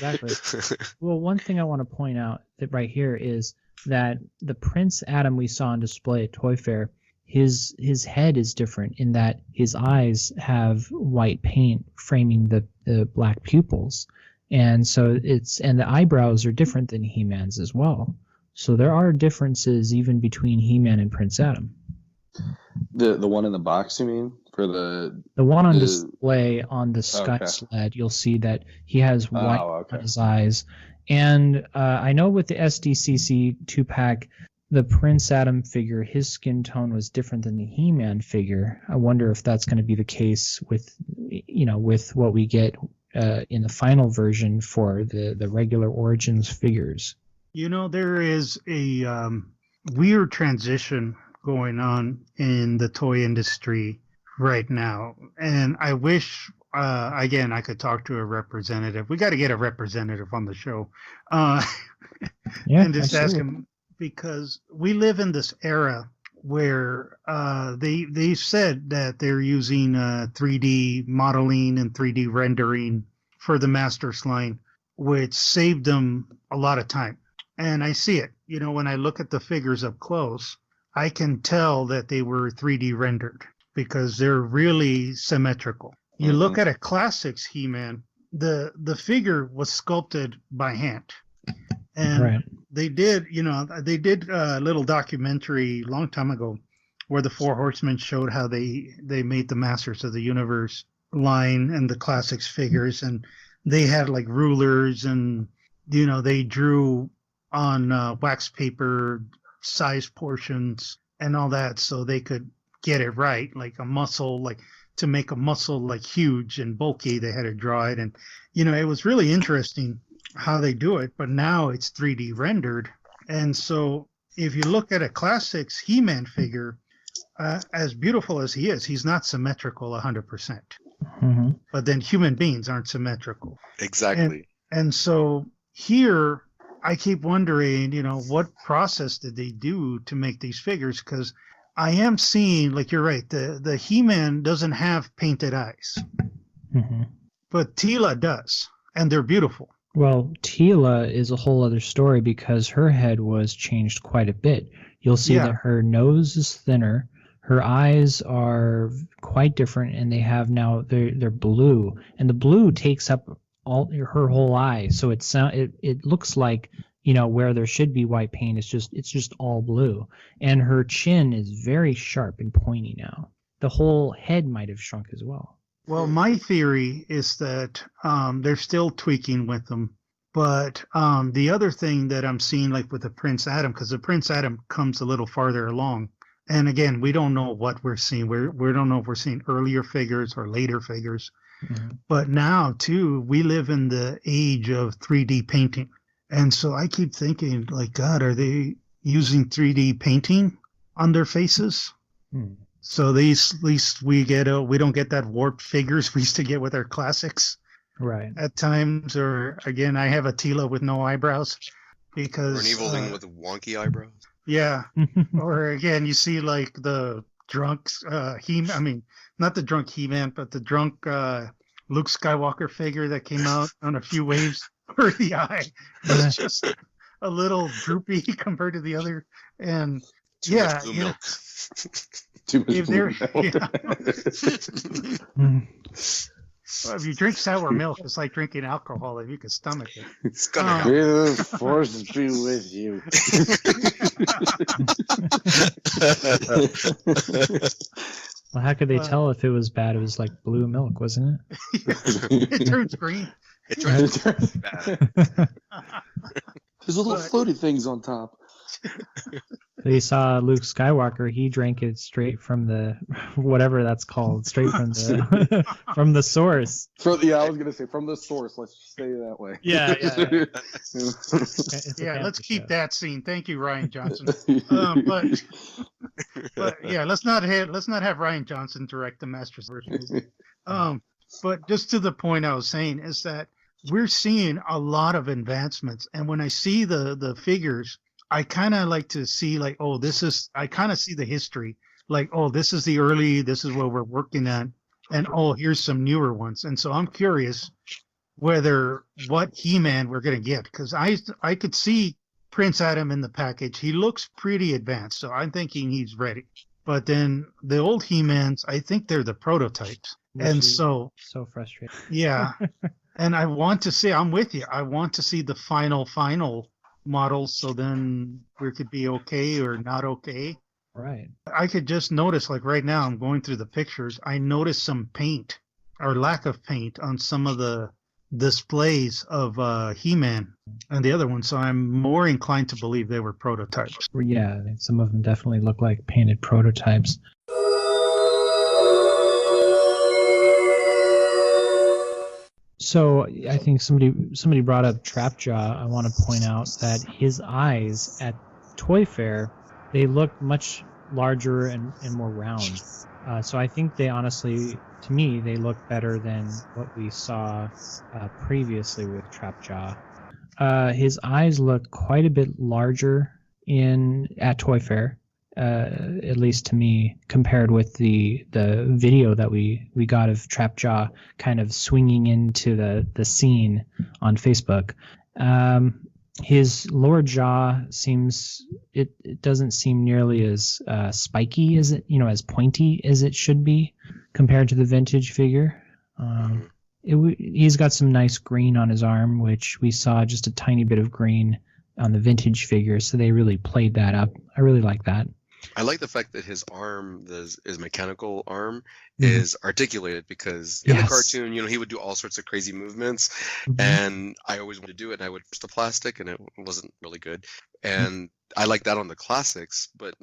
Well, one thing I want to point out that right here is that the Prince Adam we saw on display at Toy Fair, his head is different in that his eyes have white paint framing the black pupils, and so and the eyebrows are different than He-Man's as well. So there are differences even between He-Man and Prince Adam. The one in the box, you mean? For the one on display on the Sky Sled, you'll see that he has white on his eyes. And I know with the SDCC 2-pack, the Prince Adam figure, his skin tone was different than the He-Man figure. I wonder if that's going to be the case with what we get in the final version for the regular Origins figures. There is a weird transition going on in the toy industry right now, and I wish again I could talk to a representative. We got to get a representative on the show, and just ask him, because we live in this era where they said that they're using 3D modeling and 3D rendering for the Masters line, which saved them a lot of time. And I see it. When I look at the figures up close, I can tell that they were 3D rendered because they're really symmetrical. You look at a classics He-Man, the figure was sculpted by hand. And they did a little documentary a long time ago where the Four Horsemen showed how they made the Masters of the Universe line and the classics figures, and they had like rulers, and they drew on wax paper size portions and all that so they could get it right, like a muscle, like to make a muscle like huge and bulky, they had to draw it. And it was really interesting how they do it, but now it's 3D rendered. And so if you look at a classics He-Man figure, as beautiful as he is, he's not symmetrical 100%. Mm-hmm. But then human beings aren't symmetrical. Exactly. And so here I keep wondering, what process did they do to make these figures? Because I am seeing, like you're right, the He-Man doesn't have painted eyes. Mm-hmm. But Teela does, and they're beautiful. Well, Teela is a whole other story because her head was changed quite a bit. You'll see that her nose is thinner, her eyes are quite different, and they have now they're blue, and the blue takes up her whole eye, so it looks like where there should be white paint, it's just all blue, and her chin is very sharp and pointy now. The whole head might have shrunk as well. Well, my theory is that they're still tweaking with them. But the other thing that I'm seeing, like with the Prince Adam, because the Prince Adam comes a little farther along. And again, we don't know what we're seeing. We don't know if we're seeing earlier figures or later figures. Mm-hmm. But now, too, we live in the age of 3D painting. And so I keep thinking, like, God, are they using 3D painting on their faces? Hmm. So at least we don't get that warped figures we used to get with our classics, right? At times, or again, I have a Teela with no eyebrows because or an Evilling with wonky eyebrows. Yeah, or again, you see like the drunk not the drunk He-Man, but the drunk Luke Skywalker figure that came out on a few waves where the eye was just a little droopy compared to the other, and Too much blue milk. Well, if you drink sour milk, it's like drinking alcohol. If you can stomach it, it's gonna happen. May the force be with you. Well, how could they tell if it was bad? It was like blue milk, wasn't it? It turns green. It turns bad. There's little floaty things on top. They saw Luke Skywalker. He drank it straight from the whatever that's called, straight from the from the source. I was gonna say from the source. Let's just say it that way. Yeah. Yeah, let's keep that scene. Thank you, Ryan Johnson. But yeah, let's not have Ryan Johnson direct the Masters version. But just to the point I was saying is that we're seeing a lot of advancements, and when I see the figures, I kind of like to see like, I kind of see the history, like, this is the early, this is what we're working on, and here's some newer ones. And so I'm curious what He-Man we're going to get, because I could see Prince Adam in the package. He looks pretty advanced, so I'm thinking he's ready. But then the old He-Mans, I think they're the prototypes. And so frustrating. Yeah. And I want to see, I'm with you. I want to see the final models, so then we could be okay or not okay. Right. I could just notice, like right now, I'm going through the pictures. I noticed some paint or lack of paint on some of the displays of He-Man and the other one. So I'm more inclined to believe they were prototypes. Yeah, some of them definitely look like painted prototypes. So I think somebody brought up Trapjaw. I want to point out that his eyes at Toy Fair, they look much larger and more round. So I think they honestly, to me, they look better than what we saw previously with Trapjaw. His eyes look quite a bit larger at Toy Fair, at least to me, compared with the video that we got of Trapjaw kind of swinging into the scene on Facebook. His lower jaw it doesn't seem nearly as spiky as as pointy as it should be compared to the vintage figure. He's got some nice green on his arm, which we saw just a tiny bit of green on the vintage figure, so they really played that up. I really like that. I like the fact that his arm, his mechanical arm, is articulated, because in the cartoon, he would do all sorts of crazy movements, and I always wanted to do it, and I would push the plastic, and it wasn't really good. And I like that on the classics, but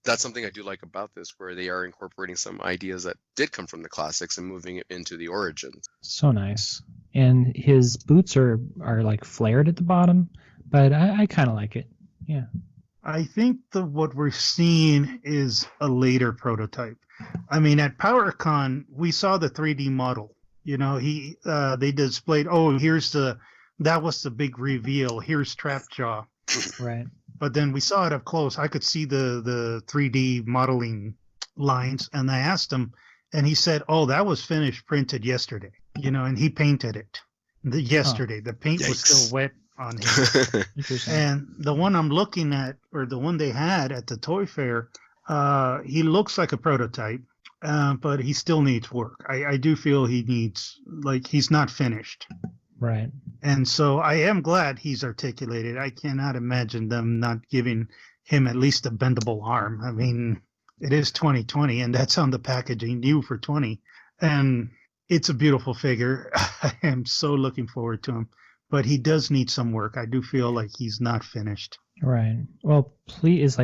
that's something I do like about this, where they are incorporating some ideas that did come from the classics and moving it into the origins. So nice. And his boots are like flared at the bottom, but I kind of like it. Yeah. I think what we're seeing is a later prototype. I mean, at PowerCon, we saw the 3D model. They displayed, that was the big reveal. Here's Trapjaw. Right. But then we saw it up close. I could see the 3D modeling lines, and I asked him, and he said, "Oh, that was finished printed yesterday." And he painted it yesterday. The paint was still wet on him. And the one I'm looking at, or the one they had at the Toy Fair, he looks like a prototype, but he still needs work. I do feel he's not finished. Right. And so I am glad he's articulated. I cannot imagine them not giving him at least a bendable arm. I mean, it is 2020, and that's on the packaging, new for 20. And it's a beautiful figure. I am so looking forward to him. But he does need some work. I do feel like he's not finished. Right. Well, please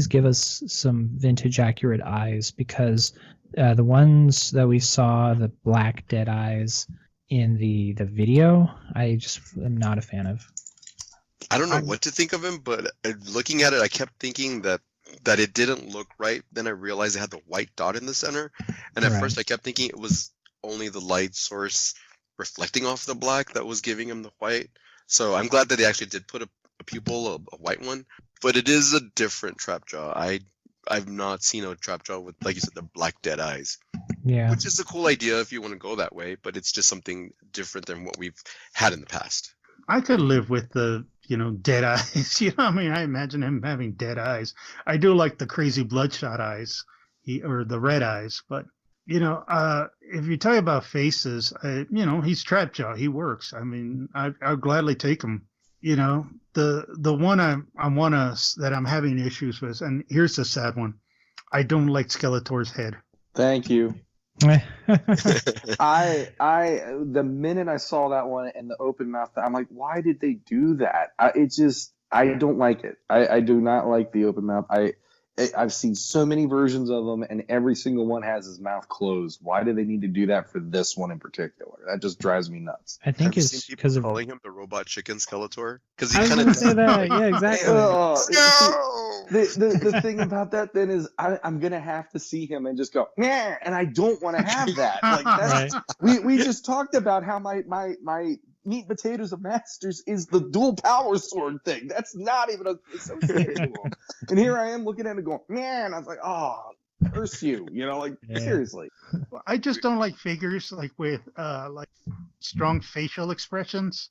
give us some vintage accurate eyes, because the ones that we saw, the black dead eyes in the video, I just am not a fan of. I don't know what to think of him, but looking at it, I kept thinking that it didn't look right. Then I realized it had the white dot in the center, and at first I kept thinking it was only the light source reflecting off the black that was giving him the white. So I'm glad that they actually did put a pupil, a white one. But it is a different Trapjaw. I've not seen a Trapjaw with, like you said, the black dead eyes. Yeah. Which is a cool idea if you want to go that way, but it's just something different than what we've had in the past. I could live with the, dead eyes. I imagine him having dead eyes. I do like the crazy bloodshot eyes, or the red eyes, but if you talk about faces, he's Trapjaw. He works. I mean, I'll gladly take him. The one that I'm having issues with, and here's the sad one. I don't like Skeletor's head. Thank you. The minute I saw that one and the open mouth, I'm like, why did they do that? I don't like it. I do not like the open mouth. I've seen so many versions of them, and every single one has his mouth closed. Why do they need to do that for this one in particular? That just drives me nuts. I think it's because of calling him the robot chicken Skeletor, because he kind of say that. Yeah, exactly. The thing about that then is I'm gonna have to see him and just go, yeah, and I don't want to have that. Like that's, right. we just talked about how my meat and potatoes of Masters is the dual power sword thing. That's not even associated to him. And here I am looking at it going, man, I was like, oh, curse you. Seriously. I just don't like figures with strong facial expressions.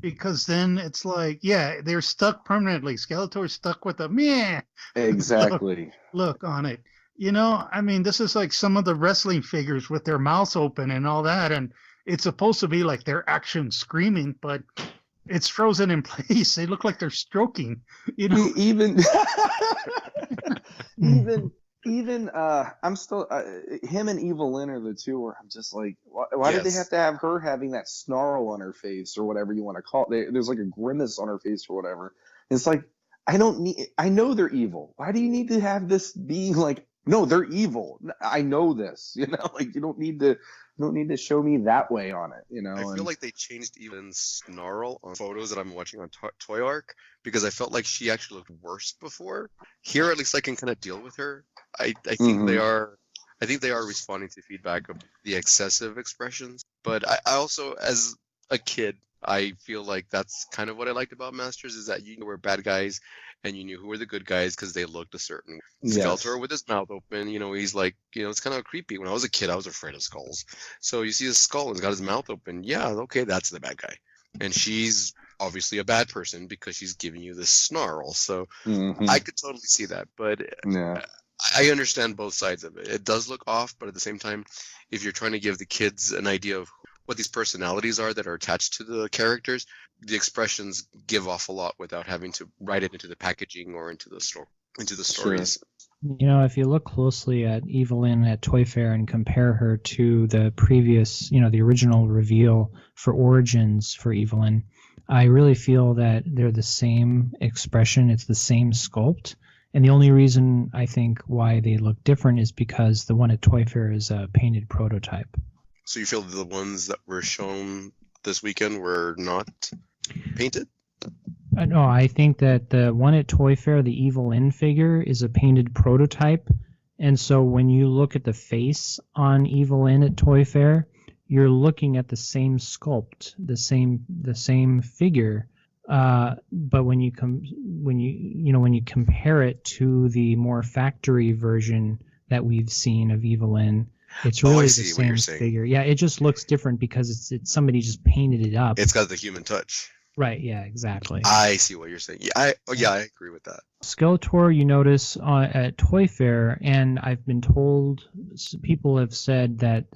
Because then it's like, yeah, they're stuck permanently. Skeletor's stuck with a meh. Exactly. Look on it. You know, I mean, this is like some of the wrestling figures with their mouths open and all that, and it's supposed to be like they're action screaming, but it's frozen in place. They look like they're stroking. You know, even I'm still him and Evelyn are the two where I'm just like, why did they have to have her having that snarl on her face or whatever you want to call it? There's like a grimace on her face or whatever. It's like, I know they're evil. Why do you need to have this being like, no, they're evil. I know this, you know, like you don't need to show me that way on it, you know. I feel like they changed even snarl on photos that I'm watching on Toy Arc because I felt like she actually looked worse before. Here, at least I can kind of deal with her. I think they are. I think they are responding to feedback of the excessive expressions. But I also, as a kid, I feel like that's kind of what I liked about Masters is that you were bad guys and you knew who were the good guys because they looked a certain way. Skeletor with his mouth open, you know, he's like, you know, it's kind of creepy. When I was a kid, I was afraid of skulls. So you see his skull and he's got his mouth open. Yeah, okay, that's the bad guy. And she's obviously a bad person because she's giving you this snarl. So I could totally see that. But I understand both sides of it. It does look off, but at the same time, if you're trying to give the kids an idea of what these personalities are that are attached to the characters, the expressions give off a lot without having to write it into the packaging or into the stories. You know, if you look closely at Evelyn at Toy Fair and compare her to the previous, you know, the original reveal for Origins for Evelyn, I really feel that they're the same expression. It's the same sculpt. And the only reason I think why they look different is because the one at Toy Fair is a painted prototype. So you feel the ones that were shown this weekend were not painted? No, I think that the one at Toy Fair, the Evelyn figure, is a painted prototype. And so when you look at the face on Evelyn at Toy Fair, you're looking at the same sculpt, the same figure. But when you compare it to the more factory version that we've seen of Evelyn, it's really the same figure. Yeah, it just looks different because it's somebody just painted it up. It's got the human touch. Right, yeah, exactly. I see what you're saying. Yeah, I agree with that. Skeletor, you notice at Toy Fair, and I've been told, people have said that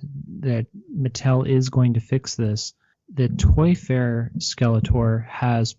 Mattel is going to fix this. The Toy Fair Skeletor has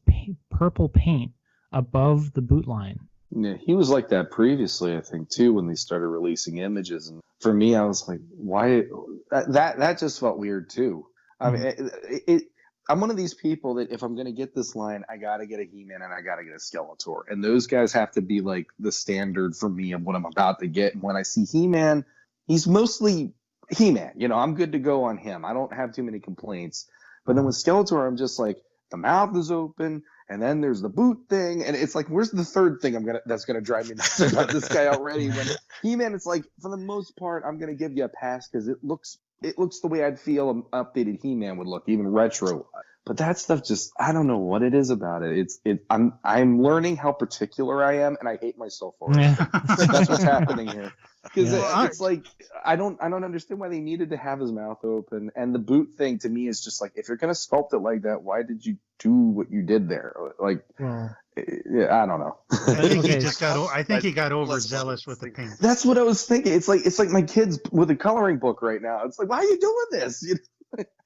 purple paint above the boot line. Yeah, he was like that previously, I think, too, when they started releasing images. And for me, I was like, why? That just felt weird, too. I mean, I'm one of these people that if I'm going to get this line, I got to get a He-Man and I got to get a Skeletor. And those guys have to be like the standard for me of what I'm about to get. And when I see He-Man, he's mostly He-Man. You know, I'm good to go on him. I don't have too many complaints. But then with Skeletor, I'm just like, the mouth is open, and then there's the boot thing, and it's like, where's the third thing that's gonna drive me nuts about this guy already? When He-Man, it's like, for the most part, I'm gonna give you a pass because it looks the way I'd feel an updated He-Man would look, even retro. But that stuff just, I don't know what it is about it. I'm learning how particular I am, and I hate myself for it. Yeah. That's what's happening here. Because it's like I don't understand why they needed to have his mouth open, and the boot thing to me is just like, if you're gonna sculpt it like that, why did you do what you did there? Like, I don't know. I think he got overzealous with the paint. That's what I was thinking. It's like my kids with a coloring book right now. It's like, why are you doing this? You know?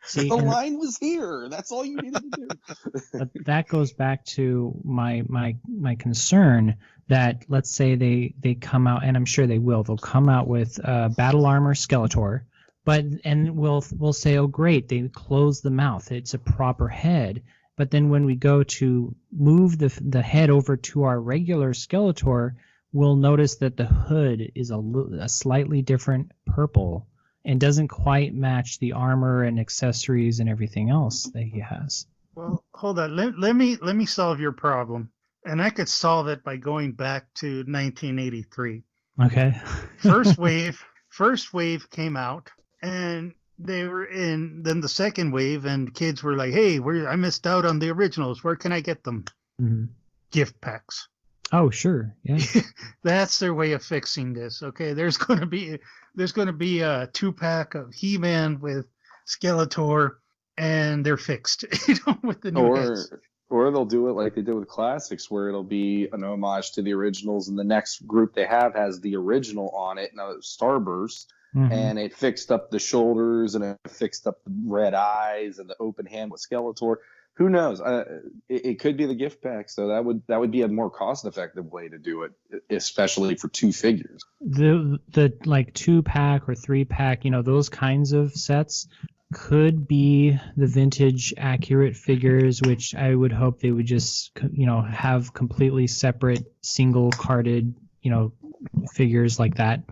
See, the line was here. That's all you needed to do. But that goes back to my concern that, let's say they come out, and I'm sure they will. They'll come out with Battle Armor Skeletor, and we'll say, oh great, they close the mouth. It's a proper head. But then when we go to move the head over to our regular Skeletor, we'll notice that the hood is a slightly different purple and doesn't quite match the armor and accessories and everything else that he has. Well, hold on. Let me solve your problem. And I could solve it by going back to 1983. Okay. First wave came out, and they were in. Then the second wave, and kids were like, "Hey, I missed out on the originals. Where can I get them?" Mm-hmm. Gift packs. Oh, sure. Yeah. That's their way of fixing this. Okay, there's going to be a 2-pack of He-Man with Skeletor, and they're fixed, with the new heads. Or they'll do it like they did with classics, where it'll be an homage to the originals, and the next group they have has the original on it. Now it's Starburst, and it fixed up the shoulders, and it fixed up the red eyes, and the open hand with Skeletor. Who knows? It could be the gift pack, so that would be a more cost-effective way to do it, especially for 2 figures. The like 2-pack or 3-pack, those kinds of sets could be the vintage accurate figures, which I would hope they would just have completely separate single carded figures like that.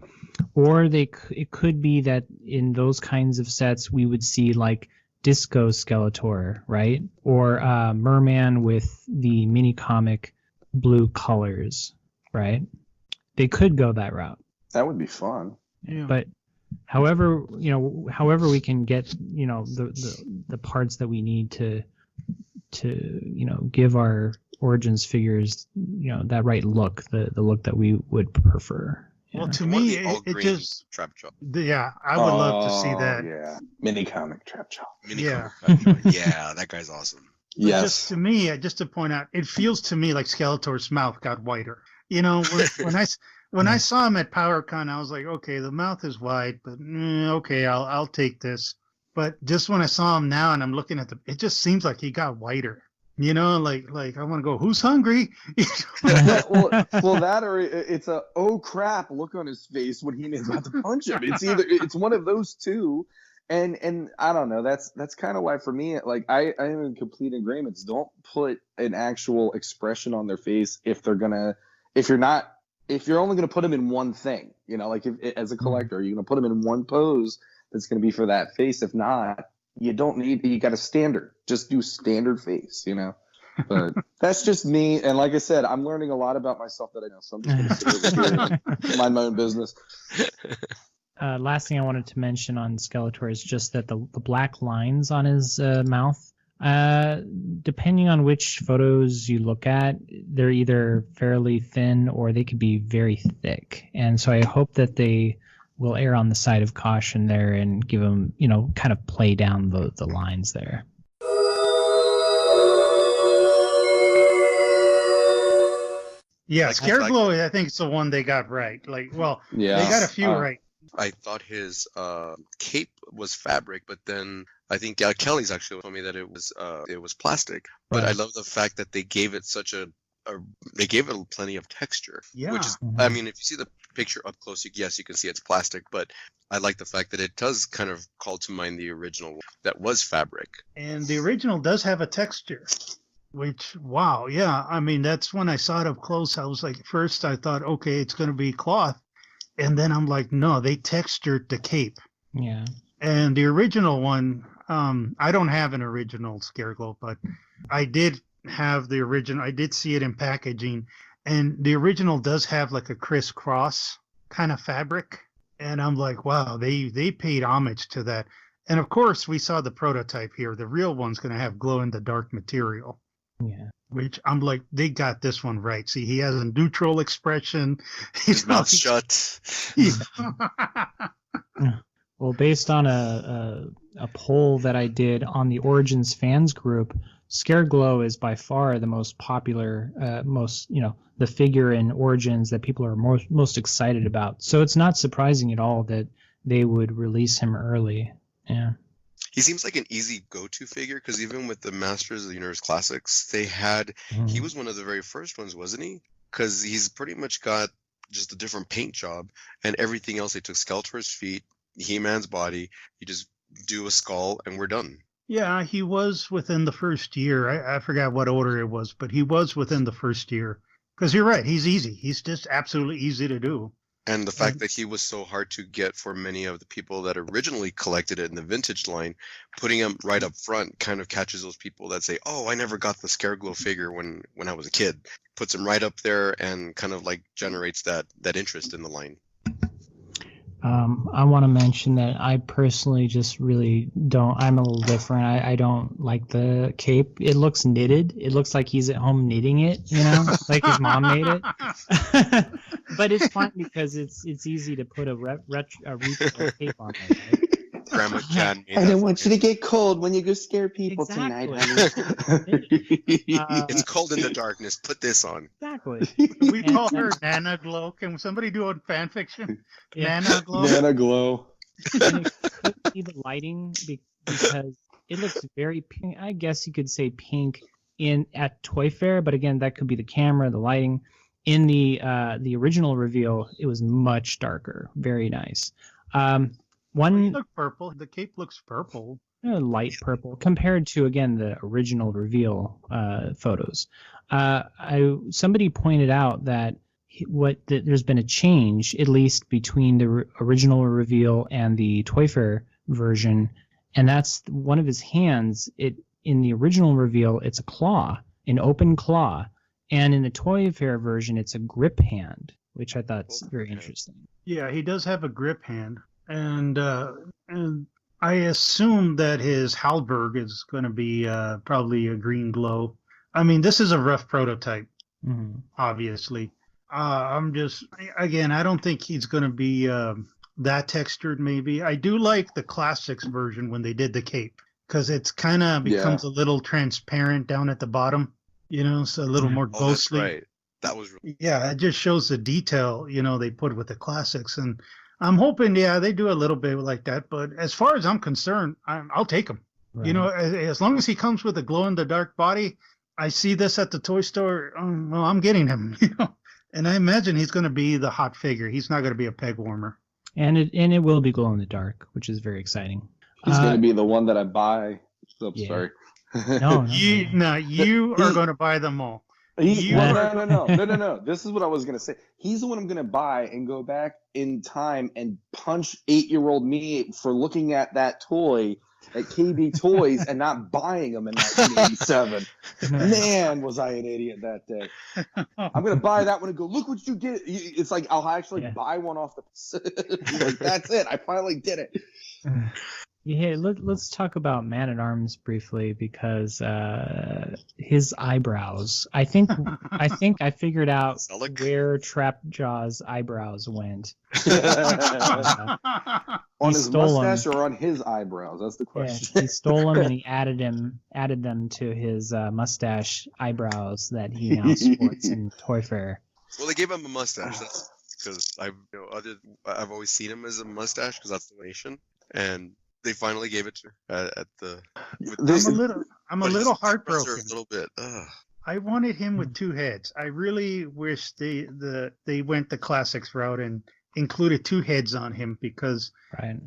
Or it could be that in those kinds of sets we would see like Disco Skeletor, right? Or Merman with the mini comic blue colors, right? They could go that route. That would be fun. Yeah. But however we can get the parts that we need to give our Origins figures that right look, the look that we would prefer. Well, to me, it just Trap Jaw. Yeah, I would love to see that. Yeah, mini comic Trap Jaw. Yeah, yeah, that guy's awesome. Yes. Just to me, just to point out, it feels to me like Skeletor's mouth got whiter. When I saw him at PowerCon, I was like, okay, the mouth is wide, but okay, I'll take this. But just when I saw him now, and I'm looking at it just seems like he got whiter. Like I want to go, who's hungry? well, that or it's a oh crap look on his face when he's about to punch him. It's one of those two, and I don't know. That's kind of why for me, like I am in complete agreement. Don't put an actual expression on their face if you're only gonna put them in one thing. Like as a collector, you're gonna put them in one pose that's gonna be for that face. If not, you got a standard. Just do standard face, But that's just me. And like I said, I'm learning a lot about myself that I know. So I'm just going to sit over here and mind my own business. Last thing I wanted to mention on Skeletor is just that the black lines on his mouth, depending on which photos you look at, they're either fairly thin or they could be very thick. And so I hope that they will err on the side of caution there and give them, kind of play down the lines there. Yeah, Scareglow, I think it's the one they got right. They got a few right. I thought his cape was fabric, but then I think Kelly's actually told me that it was plastic. But I love the fact that they gave it they gave it plenty of texture. Yeah. Which is, I mean, if you see the picture up close, yes, you can see it's plastic, but I like the fact that it does kind of call to mind the original that was fabric. And the original does have a texture, which, wow, yeah. I mean, that's when I saw it up close. I was like, first I thought, okay, it's going to be cloth. And then I'm like, no, they textured the cape. Yeah. And the original one, I don't have an original Scareglow, but I did have the original. I did see it in packaging. And the original does have like a crisscross kind of fabric. And I'm like, wow, they paid homage to that. And of course, we saw the prototype here. The real one's going to have glow-in-the-dark material. Yeah. Which I'm like, they got this one right. See, he has a neutral expression. His mouth's shut. Well, based on a poll that I did on the Origins fans group, Scareglow is by far the most popular, the figure in Origins that people are most excited about. So it's not surprising at all that they would release him early. Yeah. He seems like an easy go-to figure because even with the Masters of the Universe Classics, he was one of the very first ones, wasn't he? Because he's pretty much got just a different paint job and everything else. They took Skeletor's feet, He-Man's body, you just do a skull and we're done. Yeah, he was within the first year. I forgot what order it was, but he was within the first year. Because you're right, he's easy. He's just absolutely easy to do. And the fact that he was so hard to get for many of the people that originally collected it in the vintage line, putting him right up front kind of catches those people that say, oh, I never got the Scareglow figure when I was a kid. Puts him right up there and kind of like generates that interest in the line. I want to mention that I personally just really don't. I'm a little different. I don't like the cape. It looks knitted. It looks like he's at home knitting it, like his mom made it. But it's fun because it's easy to put a retro cape on there, right? Grandma Jan made I that don't want you to get cold when you go scare people Exactly. tonight, honey. It's cold in the darkness. Put this on. Exactly. We call her Nana Glow. Can somebody do a fan fiction? Yeah. Nana Glow. Nana Glow. And it could be the lighting because it looks very pink. I guess you could say pink at Toy Fair, but again, that could be the camera, the lighting. In the original reveal, it was much darker. Very nice. One Look purple. The cape looks purple. light purple compared to again the original reveal photos. Somebody pointed out that there's been a change at least between the original reveal and the Toy Fair version, and that's one of his hands. In the original reveal, it's a claw, an open claw, and in the Toy Fair version, it's a grip hand, which I thought's very interesting. Yeah, he does have a grip hand, and I assume that his halberd is going to be probably a green glow. I mean, this is a rough prototype, obviously. I don't think he's going to be that textured, maybe. I do like the classics version when they did the cape, because it's kind of becomes a little transparent down at the bottom, so a little more ghostly. That's right. That was really... Yeah, it just shows the detail, they put with the classics. And I'm hoping, they do a little bit like that. But as far as I'm concerned, I'll take him. Right. As long as he comes with a glow-in-the-dark body, I see this at the toy store, well, I'm getting him, And I imagine he's going to be the hot figure. He's not going to be a peg warmer. And it will be glow-in-the-dark, which is very exciting. He's going to be the one that I buy. Sorry. No. You are going to buy them all. No. This is what I was going to say. He's the one I'm going to buy and go back in time and punch 8-year-old me for looking at that toy at KB Toys and not buying them in 1987. Man, was I an idiot that day. I'm going to buy that one and go, look what you get. It's like I'll actually buy one off the... like, that's it. I finally did it. Yeah, let's talk about Man-at-Arms briefly because his eyebrows. I think I figured out where Trapjaw's eyebrows went. On his mustache or on his eyebrows? That's the question. Yeah, he stole them and he added them to his mustache eyebrows that he now sports in Toy Fair. Well, they gave him a mustache. That's because I've always seen him as a mustache because that's the nation and. They finally gave it to her at the. I'm a little heartbroken. A little bit. I wanted him with 2 heads. I really wish they went the classics route and included 2 heads on him because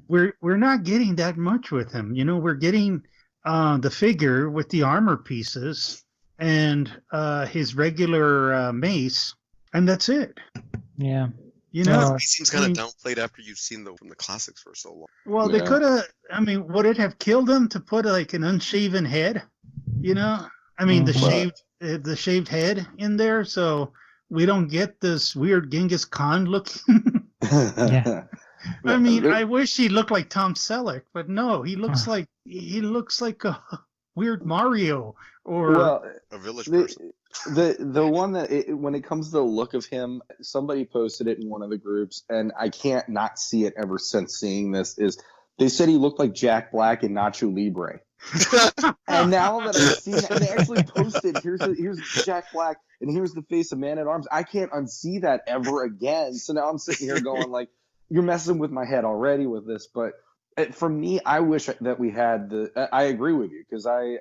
we're not getting that much with him. We're getting the figure with the armor pieces and his regular mace, and that's it. Yeah. He seems kind of downplayed after you've seen from the classics for so long. Well, they could have. Would it have killed him to put like an unshaven head? The shaved head in there, so we don't get this weird Genghis Khan look. Yeah. I wish he looked like Tom Selleck, but no, he looks like a weird Mario or a village person. The one that when it comes to the look of him, somebody posted it in one of the groups, and I can't not see it ever since seeing this. Is they said he looked like Jack Black in Nacho Libre, and now that I've seen it, and they actually posted here's Jack Black, and here's the face of Man-at-Arms. I can't unsee that ever again. So now I'm sitting here going like, you're messing with my head already with this, but. For me, I wish that we had I agree with you because I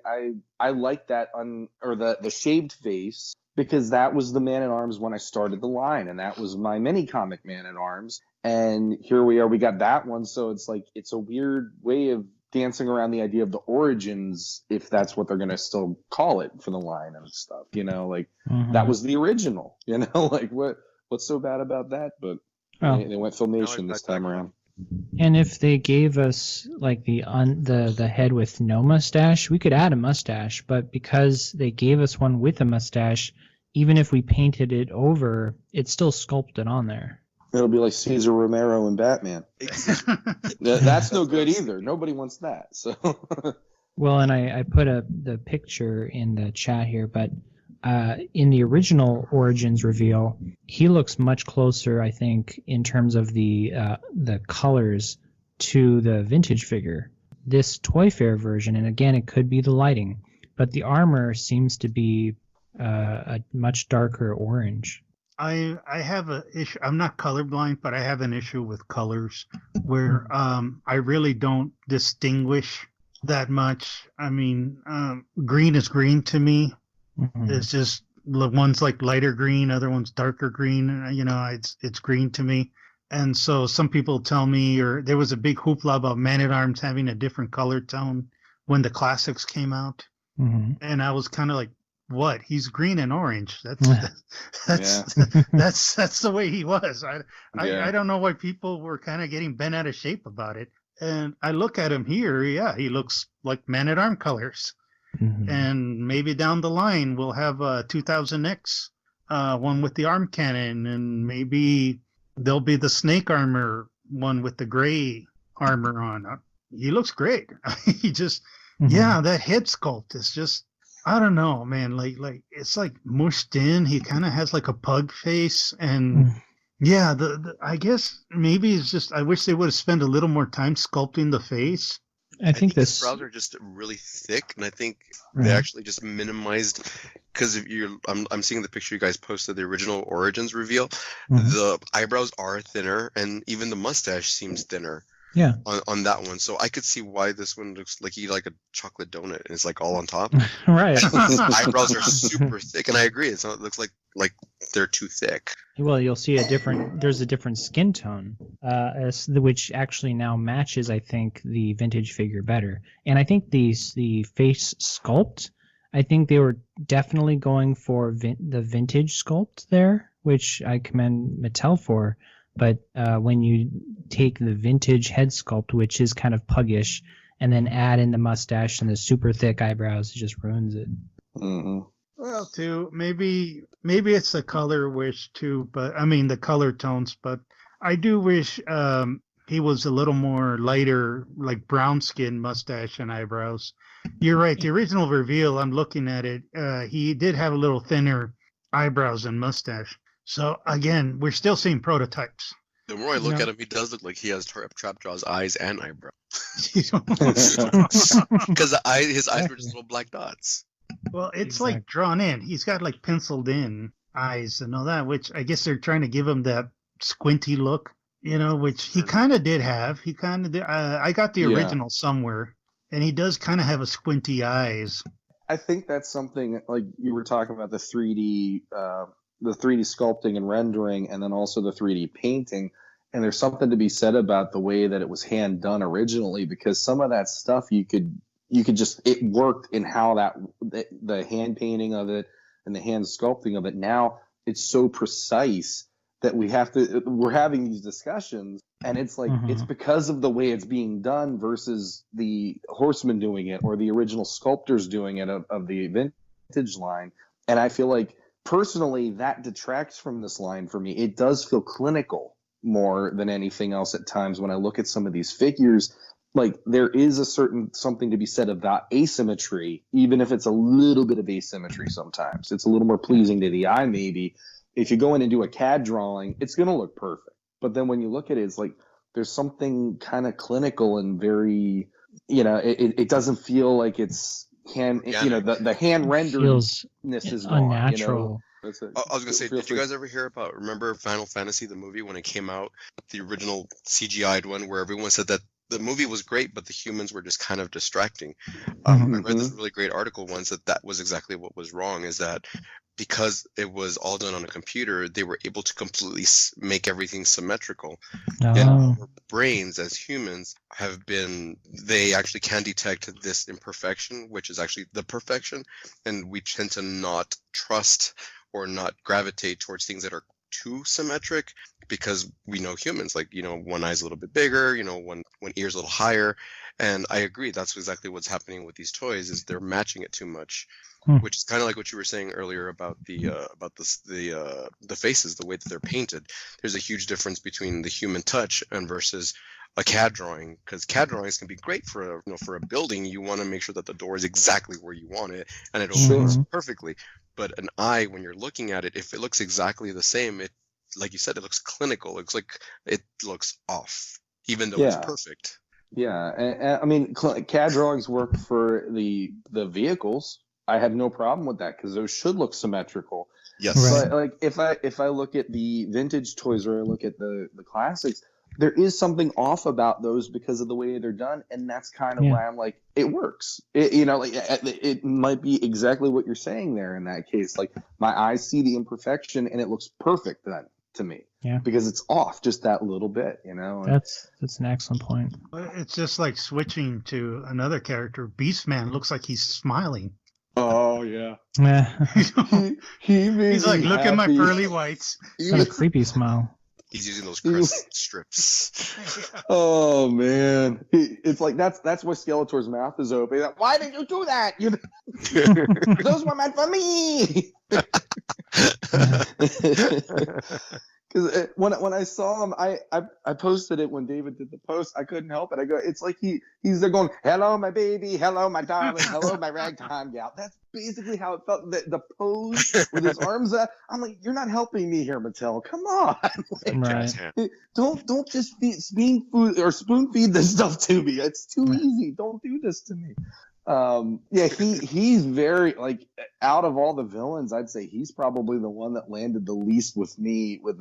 like that the shaved face because that was the Man-at-Arms when I started the line, and that was my mini comic Man-at-Arms. And here we are, we got that one. So it's like it's a weird way of dancing around the idea of the origins, if that's what they're gonna still call it for the line and stuff. That was the original. Like what's so bad about that? But they went Filmation this time around. And if they gave us like the head with no mustache, we could add a mustache. But because they gave us one with a mustache, even if we painted it over, it's still sculpted on there. It'll be like Cesar Romero and Batman. That's no good either. Nobody wants that. So. Well, and I put the picture in the chat here, but in the original Origins reveal, he looks much closer, I think, in terms of the colors to the vintage figure. This Toy Fair version, and again, it could be the lighting, but the armor seems to be a much darker orange. I have a issue. I'm not colorblind, but I have an issue with colors where I really don't distinguish that much. I mean, green is green to me. Mm-hmm. It's just one's like lighter green, other one's darker green. You know, it's green to me. And so some people tell me, or there was a big hoopla about Man-at-Arms having a different color tone when the classics came out. Mm-hmm. And I was kind of like, what? He's green and orange. That's the way he was. I don't know why people were kind of getting bent out of shape about it. And I look at him here. Yeah, he looks like Man-at-Arms colors. Mm-hmm. And maybe down the line we'll have a 2000X one with the arm cannon, and maybe there'll be the snake armor one with the gray armor on. He looks great. He just, that head sculpt is just, I don't know, man. Like it's like mushed in. He kind of has like a pug face, and I guess maybe it's just I wish they would have spent a little more time sculpting the face. I think his brows are just really thick, and I think they actually just minimized, because if I'm seeing the picture you guys posted, the original Origins reveal. The eyebrows are thinner, and even the mustache seems thinner. Yeah. On that one, so I could see why this one looks like he like a chocolate donut and it's like all on top. Right. Eyebrows are super thick, and I agree. It looks like they're too thick. Well, you'll see there's a different skin tone, which actually now matches, I think, the vintage figure better. And I think the face sculpt, I think they were definitely going for the vintage sculpt there, which I commend Mattel for. But when you take the vintage head sculpt, which is kind of puggish, and then add in the mustache and the super thick eyebrows, it just ruins it. Mm-hmm. Well, too, maybe it's the color wish too, but I mean the color tones. But I do wish he was a little more lighter, like brown skin, mustache and eyebrows. You're right. The original reveal, I'm looking at it. He did have a little thinner eyebrows and mustache. So, again, we're still seeing prototypes. The more I look at him, he does look like he has Trapjaw's eyes and eyebrows. Because his eyes were just little black dots. Well, it's like drawn in. He's got like penciled in eyes and all that, which I guess they're trying to give him that squinty look, which he kind of did have. He kind of did. I got the original somewhere, and he does kind of have a squinty eyes. I think that's something like you were talking about the 3D sculpting and rendering, and then also the 3D painting. And there's something to be said about the way that it was hand done originally, because some of that stuff you could just, it worked in how the hand painting of it and the hand sculpting of it. Now it's so precise that we're having these discussions, and it's like, it's because of the way it's being done versus the Horseman doing it or the original sculptors doing it of the vintage line. And I feel like, personally, that detracts from this line for me. It does feel clinical more than anything else at times when I look at some of these figures. Like, there is something to be said about asymmetry, even if it's a little bit of asymmetry sometimes. It's a little more pleasing to the eye, maybe. If you go in and do a CAD drawing, it's going to look perfect. But then when you look at it, it's like there's something kind of clinical and very, it doesn't feel like it's hand, the hand renderedness is gone. Unnatural. I was gonna say, did you guys ever remember Final Fantasy the movie when it came out, the original CGI'd one, where everyone said that the movie was great, but the humans were just kind of distracting. I read this really great article once that was exactly what was wrong, is that because it was all done on a computer, they were able to completely make everything symmetrical. And our brains as humans they actually can detect this imperfection, which is actually the perfection, and we tend to not trust or not gravitate towards things that are too symmetric, because we know humans, like, one eye's a little bit bigger, one ear's a little higher. And I agree, that's exactly what's happening with these toys, is they're matching it too much. Which is kind of like what you were saying earlier about the faces, the way that they're painted. There's a huge difference between the human touch and versus a CAD drawing, because CAD drawings can be great for a building. You want to make sure that the door is exactly where you want it and it opens perfectly. But an eye, when you're looking at it, if it looks exactly the same, it, like you said, it looks clinical. It looks off. even though it's perfect. Yeah, and I mean, CAD drawings work for the vehicles. I have no problem with that because those should look symmetrical. Yes. But like if I look at the vintage toys or I look at the classics, there is something off about those because of the way they're done, and that's kind of why I'm like, it works. It might be exactly what you're saying there in that case. Like my eyes see the imperfection, and it looks perfect then to me. Yeah. Because it's off just that little bit, you know. That's an excellent point. It's just like switching to another character. Beastman looks like he's smiling. Oh yeah. Yeah. He's like, look at my pearly whites. He's got a creepy smile. He's using those crest strips. Oh man, it's like that's why Skeletor's mouth is open. Like, why did you do that? Those were meant for me. Because when I saw him, I posted it when David did the post. I couldn't help it. I go, it's like he's there going, hello my baby, hello my darling, hello my ragtime gal. That's basically how it felt. The pose with his arms up. I'm like, you're not helping me here, Mattel. Come on, like, don't just spoon feed this stuff to me. It's too easy. Don't do this to me. He's very, like, out of all the villains, I'd say he's probably the one that landed the least with me with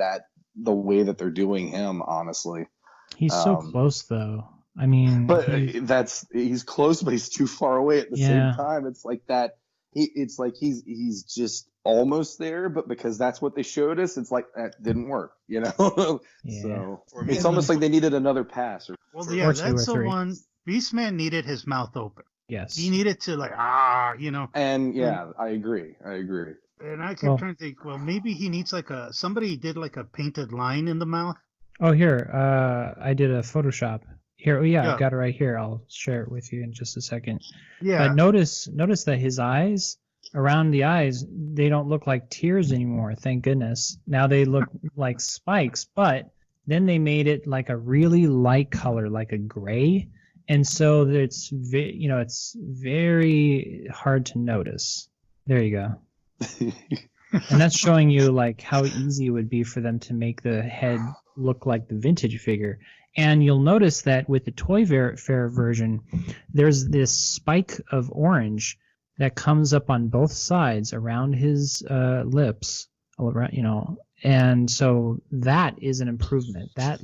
the way that they're doing him, honestly. He's so close though. I mean, but he's close, but he's too far away at the same time. It's like that. It's like he's just almost there, but because that's what they showed us, it's like that didn't work, you know. So it's almost like they needed another pass. That's the one. Beastman needed his mouth open. Yes. He needed to you know. And I agree. And I kept trying to think, well, maybe he needs like somebody did like a painted line in the mouth. Oh, here, I did a Photoshop. Here, I've got it right here. I'll share it with you in just a second. Yeah. But notice that his eyes, around the eyes, they don't look like tears anymore. Thank goodness. Now they look like spikes, but then they made it like a really light color, like a gray. And so it's very hard to notice. There you go. And that's showing you like how easy it would be for them to make the head look like the vintage figure. And you'll notice that with the Toy Fair version, there's this spike of orange that comes up on both sides around his lips, and so that is an improvement. That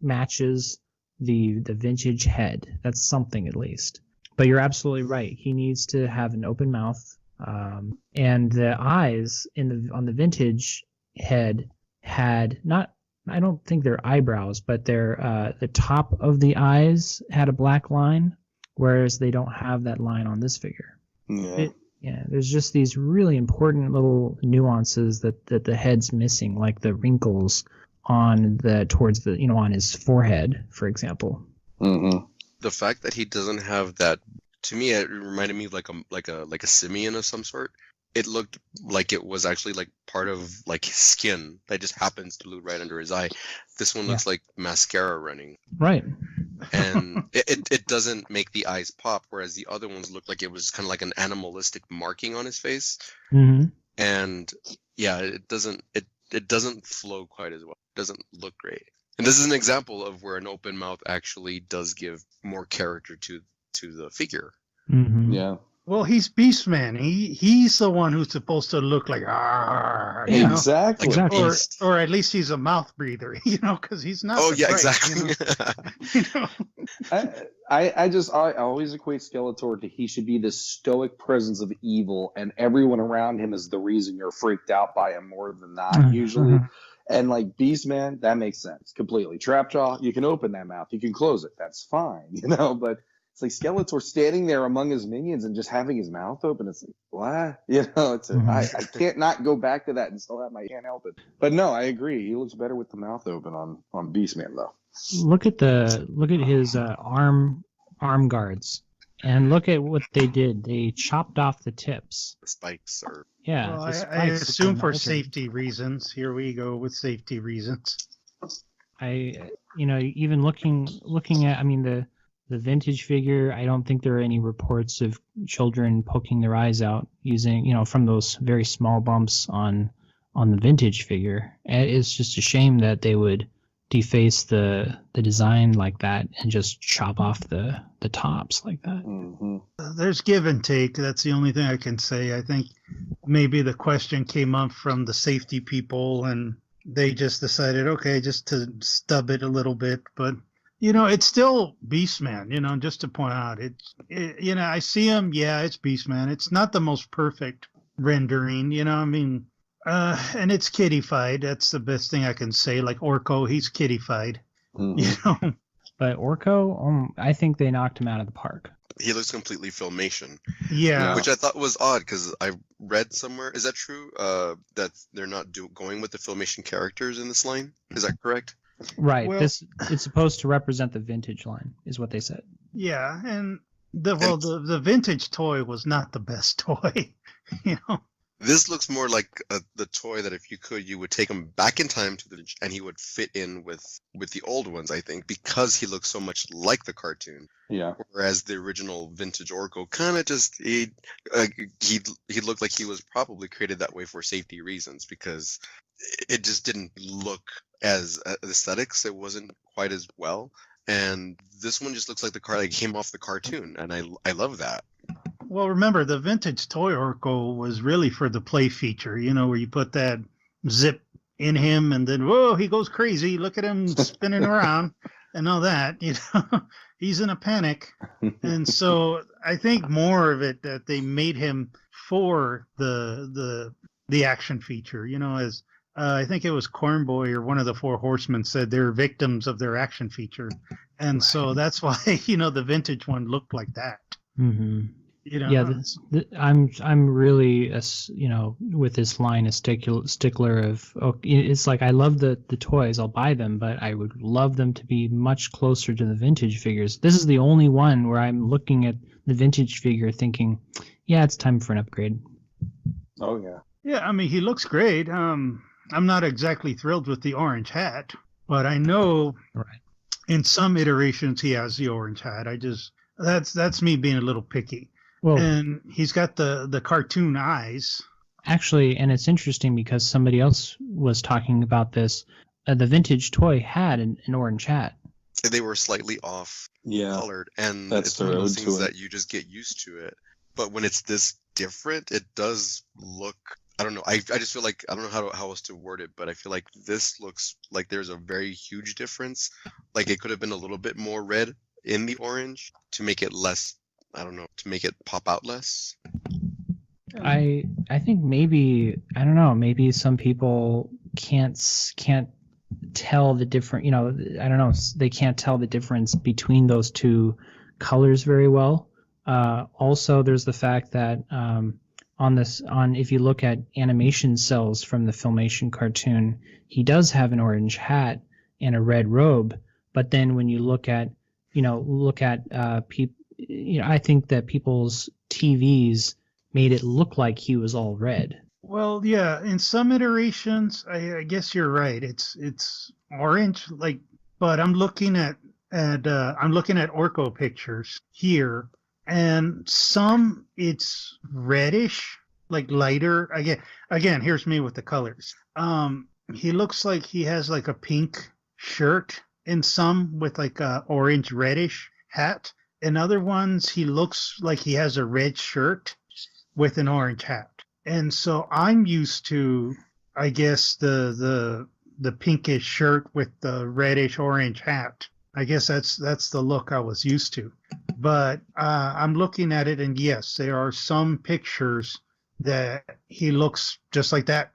matches the vintage head. That's something at least. But you're absolutely right. He needs to have an open mouth, and the eyes on the vintage head had not. I don't think they're eyebrows, but they're the top of the eyes had a black line, whereas they don't have that line on this figure. Yeah. There's just these really important little nuances that the head's missing, like the wrinkles on on his forehead, for example. Mm-hmm. The fact that he doesn't have that, to me, it reminded me of like a simian of some sort. It looked like it was actually like part of like his skin that just happens to loop right under his eye. This one looks like mascara running. Right. And it doesn't make the eyes pop, whereas the other ones look like it was kind of like an animalistic marking on his face. Mm-hmm. And it doesn't flow quite as well. It doesn't look great. And this is an example of where an open mouth actually does give more character to the figure. Mm-hmm. Yeah. Well, he's Beastman. He's the one who's supposed to look like exactly. Like or at least he's a mouth breather, because he's not. Oh yeah, exactly. I always equate Skeletor to he should be this stoic presence of evil, and everyone around him is the reason you're freaked out by him more than not usually. And like Beastman, that makes sense completely. Trapjaw, you can open that mouth, you can close it, that's fine, but. It's like Skeletor standing there among his minions and just having his mouth open. It's like, what? I can't not go back to that and still have can't help it. But no, I agree. He looks better with the mouth open on Beastman though. Look at his arm guards, and look at what they did. They chopped off the tips. The spikes are. Yeah, well, I assume for safety reasons. Here we go with safety reasons. Even looking at, the vintage figure, I don't think there are any reports of children poking their eyes out using, from those very small bumps on the vintage figure. It's just a shame that they would deface the design like that and just chop off the tops like that. Mm-hmm. There's give and take. That's the only thing I can say. I think maybe the question came up from the safety people, and they just decided, okay, just to stub it a little bit. But it's still Beastman. Just to point out, I see him. Yeah, it's Beastman. It's not the most perfect rendering. And it's kiddified. That's the best thing I can say. Like Orko, he's kiddified. Mm-hmm. But Orko, I think they knocked him out of the park. He looks completely Filmation. Yeah. Which I thought was odd, because I read somewhere, is that true? That they're not going with the Filmation characters in this line? Is that correct? Right. Well, it's supposed to represent the vintage line, is what they said. Yeah, and the vintage toy was not the best toy. This looks more like the toy that if you could, you would take him back in time and he would fit in with the old ones, I think, because he looks so much like the cartoon. Yeah. Whereas the original vintage Orko kind of just he looked like he was probably created that way for safety reasons, because it just didn't look as aesthetics. It wasn't quite as well. And this one just looks like the car that came off the cartoon, and I love that. Well, remember, the vintage toy Orko was really for the play feature, where you put that zip in him and then, whoa, he goes crazy. Look at him spinning around and all that. He's in a panic. And so I think more of it that they made him for the action feature, as I think it was Cornboy or one of the Four Horsemen said they're victims of their action feature. And right. So that's why, the vintage one looked like that. Mm-hmm. I'm really with this line a stickler of it's like I love the toys, I'll buy them, but I would love them to be much closer to the vintage figures. This is the only one where I'm looking at the vintage figure thinking, yeah, it's time for an upgrade. Oh yeah. Yeah, he looks great. I'm not exactly thrilled with the orange hat, but I know in some iterations he has the orange hat. That's me being a little picky. Well, and he's got the cartoon eyes. Actually, and it's interesting because somebody else was talking about this. The vintage toy had an orange hat. They were slightly off colored, and that's it's one of those things that you just get used to it. But when it's this different, it does look, I don't know, I just feel like, I don't know how else to word it, but I feel like this looks like there's a very huge difference. Like it could have been a little bit more red in the orange to make it less, I don't know, to make it pop out less. I think maybe, I don't know, maybe some people can't tell the different, I don't know, they can't tell the difference between those two colors very well. Also, there's the fact that if you look at animation cells from the Filmation cartoon, he does have an orange hat and a red robe, but then when you look at people, I think that people's TVs made it look like he was all red. Well, yeah, in some iterations, I guess you're right. It's orange, but I'm looking at Orko pictures here, and some it's reddish, like lighter. Again, here's me with the colors. He looks like he has like a pink shirt in some with like a orange reddish hat. In other ones, he looks like he has a red shirt with an orange hat. And so I'm used to, I guess, the pinkish shirt with the reddish orange hat. I guess that's the look I was used to. But I'm looking at it, and yes, there are some pictures that he looks just like that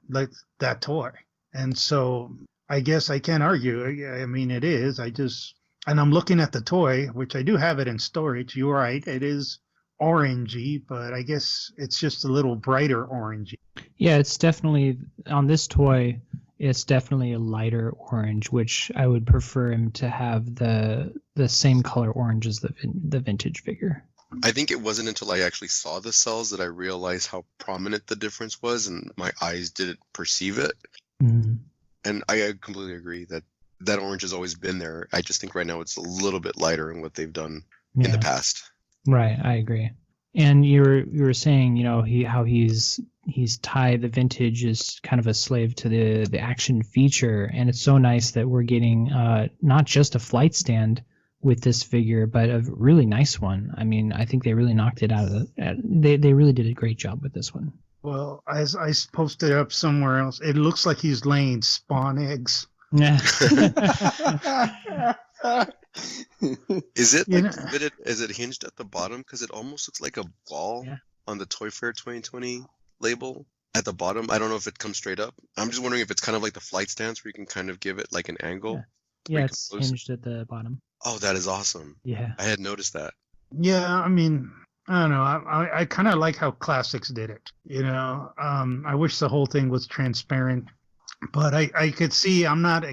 toy. And so I guess I can't argue. I mean, it is. And I'm looking at the toy, which I do have it in storage. You're right. It is orangey, but I guess it's just a little brighter orangey. Yeah, it's definitely, on this toy, it's definitely a lighter orange, which I would prefer him to have the same color orange as the vintage figure. I think it wasn't until I actually saw the cells that I realized how prominent the difference was, and my eyes didn't perceive it. Mm-hmm. And I completely agree that orange has always been there. I just think right now it's a little bit lighter in what they've done in the past. Right, I agree. And you were saying, how he's tied the vintage is kind of a slave to the action feature, and it's so nice that we're getting not just a flight stand with this figure, but a really nice one. I mean, I think they really knocked it out of they really did a great job with this one. Well, as I posted up somewhere else, it looks like he's laying spawn eggs. Yeah. Is it like is it hinged at the bottom? Because it almost looks like a ball on the Toy Fair 2020 label at the bottom. I don't know if it comes straight up. I'm just wondering if it's kind of like the flight stance where you can kind of give it like an angle. Yeah, it's hinged at the bottom. Oh, that is awesome. Yeah. I had noticed that. Yeah, I mean, I don't know. I kind of like how Classics did it. You know, I wish the whole thing was transparent, but I could see. I'm not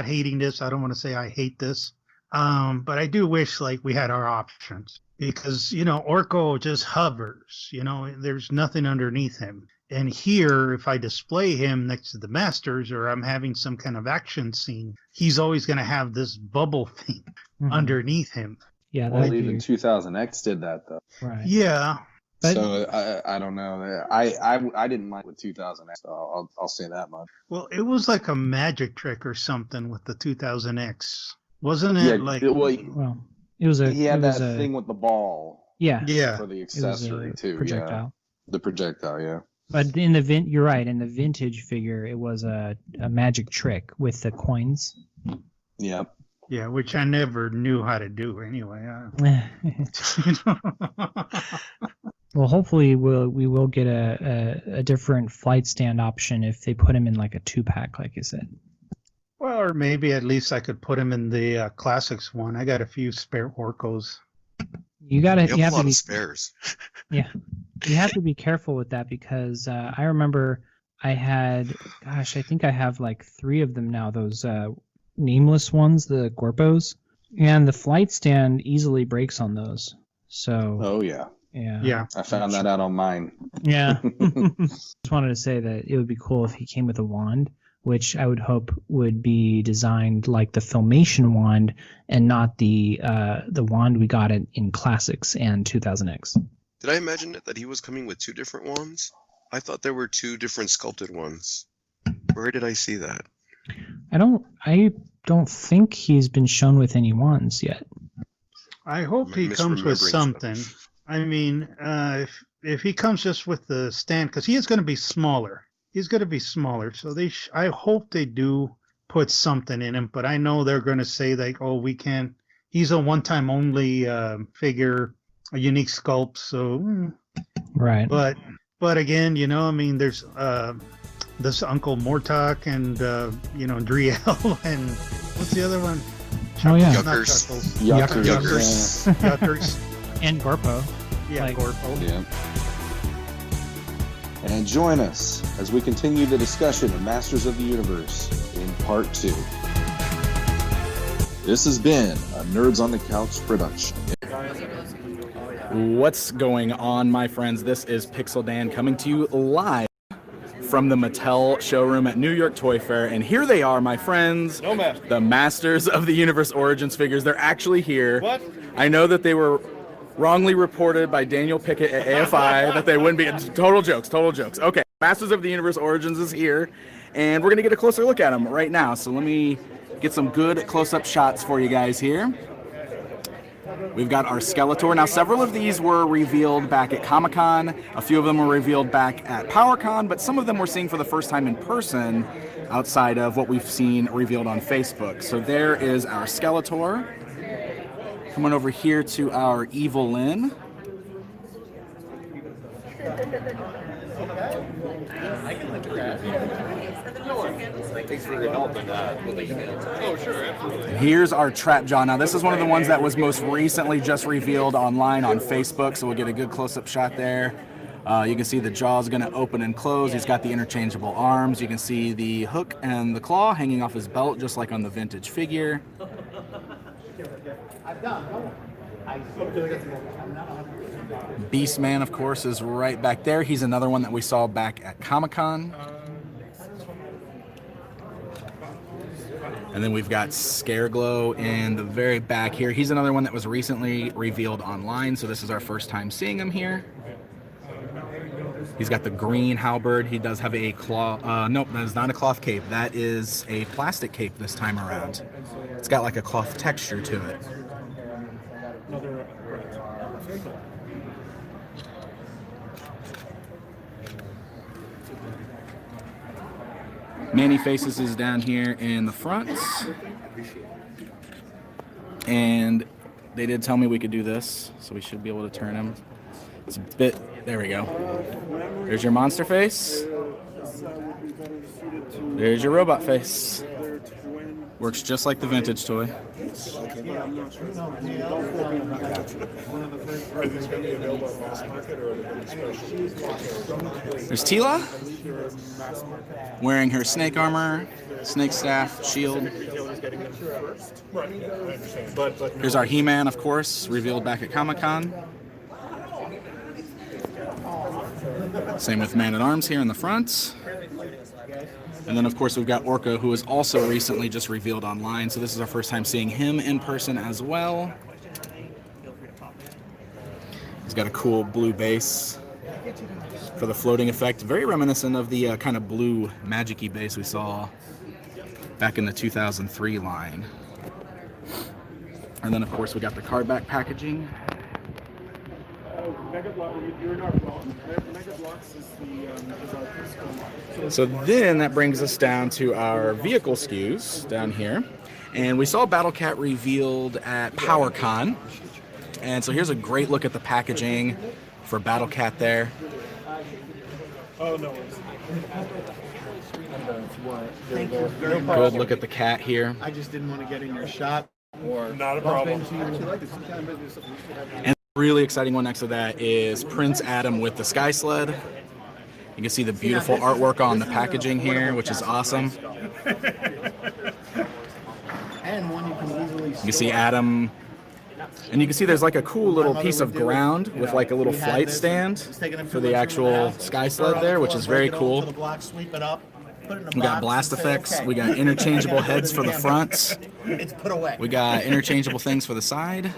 hating this. I don't want to say I hate this. But I do wish like we had our options, because, you know, Orko just hovers, you know, there's nothing underneath him. And here, if I display him next to the Masters, or I'm having some kind of action scene, he's always going to have this bubble thing underneath him. Yeah, well, even 2000X did that though. Right. Yeah. But, so I don't know. I didn't mind with 2000X. I'll say that much. Well, it was like a magic trick or something with the 2000X, wasn't it? Yeah, like it was a. He had that thing with the ball. Yeah. Yeah. For the accessory too. Projectile. Yeah. The projectile. Yeah. But in you're right. In the vintage figure, it was a magic trick with the coins. Yep. Yeah, which I never knew how to do anyway. Well, hopefully we will get a different flight stand option if they put him in like a 2-pack, like you said. Well, or maybe at least I could put him in the Classics one. I got a few spare Orkos. You have a lot to be of spares. Yeah, you have to be careful with that, because I remember I think I have like 3 of them now. Those nameless ones, the Gorpos, and the flight stand easily breaks on those. So. Oh yeah. Yeah. I found that out on mine. Yeah. Just wanted to say that it would be cool if he came with a wand, which I would hope would be designed like the Filmation wand and not the wand we got in Classics and 2000X. Did I imagine that he was coming with 2 different wands? I thought there were 2 different sculpted ones. Where did I see that? I don't think he's been shown with any wands yet. I hope he comes with something. I mean, if he comes just with the stand, because he is going to be smaller. He's going to be smaller, so I hope they do put something in him. But I know they're going to say like, "Oh, we can't." He's a one-time only figure, a unique sculpt. So, right. But again, you know, I mean, there's this Uncle Mortok and Driel and what's the other one? Oh yeah, Yuckers. Yuckers. And Gorpo. Yeah, Gorpo. Yeah. And join us as we continue the discussion of Masters of the Universe in Part 2. This has been a Nerds on the Couch production. What's going on, my friends? This is Pixel Dan coming to you live from the Mattel showroom at New York Toy Fair. And here they are, my friends, the Masters of the Universe Origins figures. They're actually here. What? I know that they were wrongly reported by Daniel Pickett at AFI that they wouldn't be. Total jokes. Okay, Masters of the Universe Origins is here, and we're going to get a closer look at them right now. So let me get some good close-up shots for you guys here. We've got our Skeletor. Now, several of these were revealed back at Comic-Con. A few of them were revealed back at PowerCon, but some of them we're seeing for the first time in person outside of what we've seen revealed on Facebook. So there is our Skeletor. Coming over here to our Evil Lyn. Thanks for the help in that. Oh, sure, absolutely. Here's our Trap Jaw. Now, this is one of the ones that was most recently just revealed online on Facebook, so we'll get a good close-up shot there. You can see the jaw is going to open and close. He's got the interchangeable arms. You can see the hook and the claw hanging off his belt, just like on the vintage figure. Beastman, of course, is right back there. He's another one that we saw back at Comic-Con. And then we've got Scareglow in the very back here. He's another one that was recently revealed online, so this is our first time seeing him here. He's got the green halberd. He does have a cloth. Nope, that is not a cloth cape. That is a plastic cape this time around. It's got like a cloth texture to it. Manny Faces is down here in the front. And they did tell me we could do this, so we should be able to turn him. It's a bit, there we go. There's your monster face. There's your robot face. Works just like the vintage toy. There's Tila, wearing her snake armor, snake staff, shield. Here's our He-Man, of course, revealed back at Comic-Con. Same with Man-at-Arms here in the front. And then, of course, we've got Orko, who was also recently just revealed online. So this is our first time seeing him in person as well. He's got a cool blue base for the floating effect. Very reminiscent of the kind of blue magic-y base we saw back in the 2003 line. And then, of course, we got the card back packaging. So then that brings us down to our vehicle SKUs down here. And we saw Battle Cat revealed at PowerCon. And so here's a great look at the packaging for Battle Cat there. Oh, no. Good look at the cat here. I just didn't want to get in your shot. Not a problem. And the really exciting one next to that is Prince Adam with the Sky Sled. You can see the beautiful artwork on the packaging here, which is awesome. And one you can easily You can see Adam, and you can see there's like a cool little piece of ground with like a little flight stand for the actual Sky Sled there, which is very cool. We got blast effects. We got interchangeable heads for the fronts. It's put away. We got interchangeable things for the side.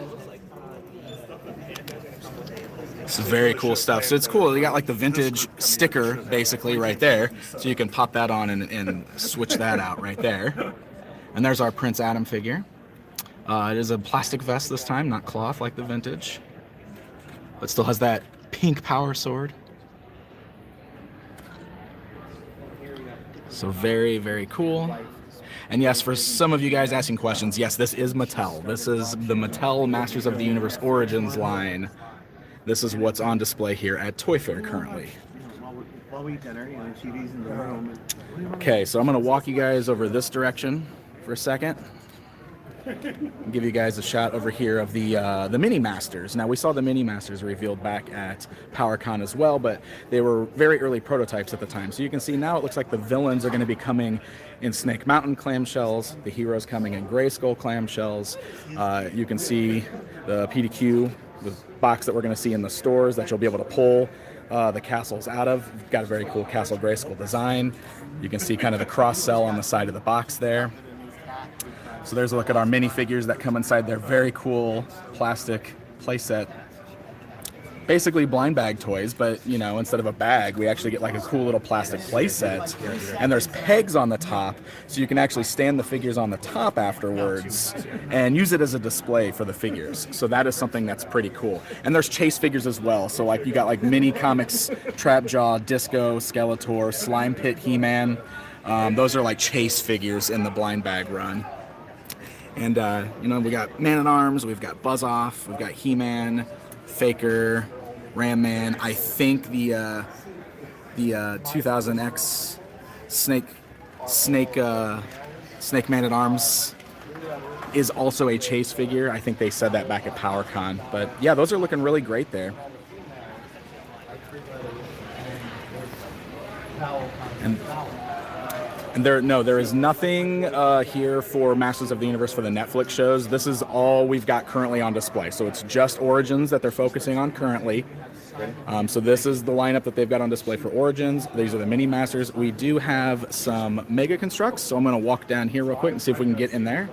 It's very cool stuff. So it's cool. You got like the vintage sticker basically right there. So you can pop that on and switch that out right there. And there's our Prince Adam figure. It is a plastic vest this time, not cloth like the vintage. But still has that pink power sword. So very, very cool. And yes, for some of you guys asking questions, yes, this is Mattel. This is the Mattel Masters of the Universe Origins line. This is what's on display here at Toy Fair currently. Okay, so I'm going to walk you guys over this direction for a second. And give you guys a shot over here of the Mini Masters. Now, we saw the Mini Masters revealed back at PowerCon as well, but they were very early prototypes at the time. So you can see now it looks like the villains are going to be coming in Snake Mountain clamshells, the heroes coming in Grayskull clamshells. You can see the PDQ, the box that we're going to see in the stores that you'll be able to pull the castles out of. We've got a very cool Castle Grayskull design. You can see kind of the cross-sell on the side of the box there. So there's a look at our minifigures that come inside their very cool plastic playset. Basically blind bag toys, but you know, instead of a bag, we actually get like a cool little plastic playset. And there's pegs on the top, so you can actually stand the figures on the top afterwards and use it as a display for the figures. So that is something that's pretty cool. And there's chase figures as well. So like you got like Mini Comics, Trapjaw, Disco, Skeletor, Slime Pit, He-Man. Those are like chase figures in the blind bag run. And, you know, we got Man-at-Arms, we've got Buzz-Off, we've got He-Man, Faker, Ram Man. I think the 2000X Snake Man-at-Arms is also a chase figure. I think they said that back at PowerCon. But, yeah, those are looking really great there. And there is nothing here for Masters of the Universe for the Netflix shows. This is all we've got currently on display. So it's just Origins that they're focusing on currently. So this is the lineup that they've got on display for Origins. These are the Mini Masters. We do have some Mega Constructs, so I'm going to walk down here real quick and see if we can get in there.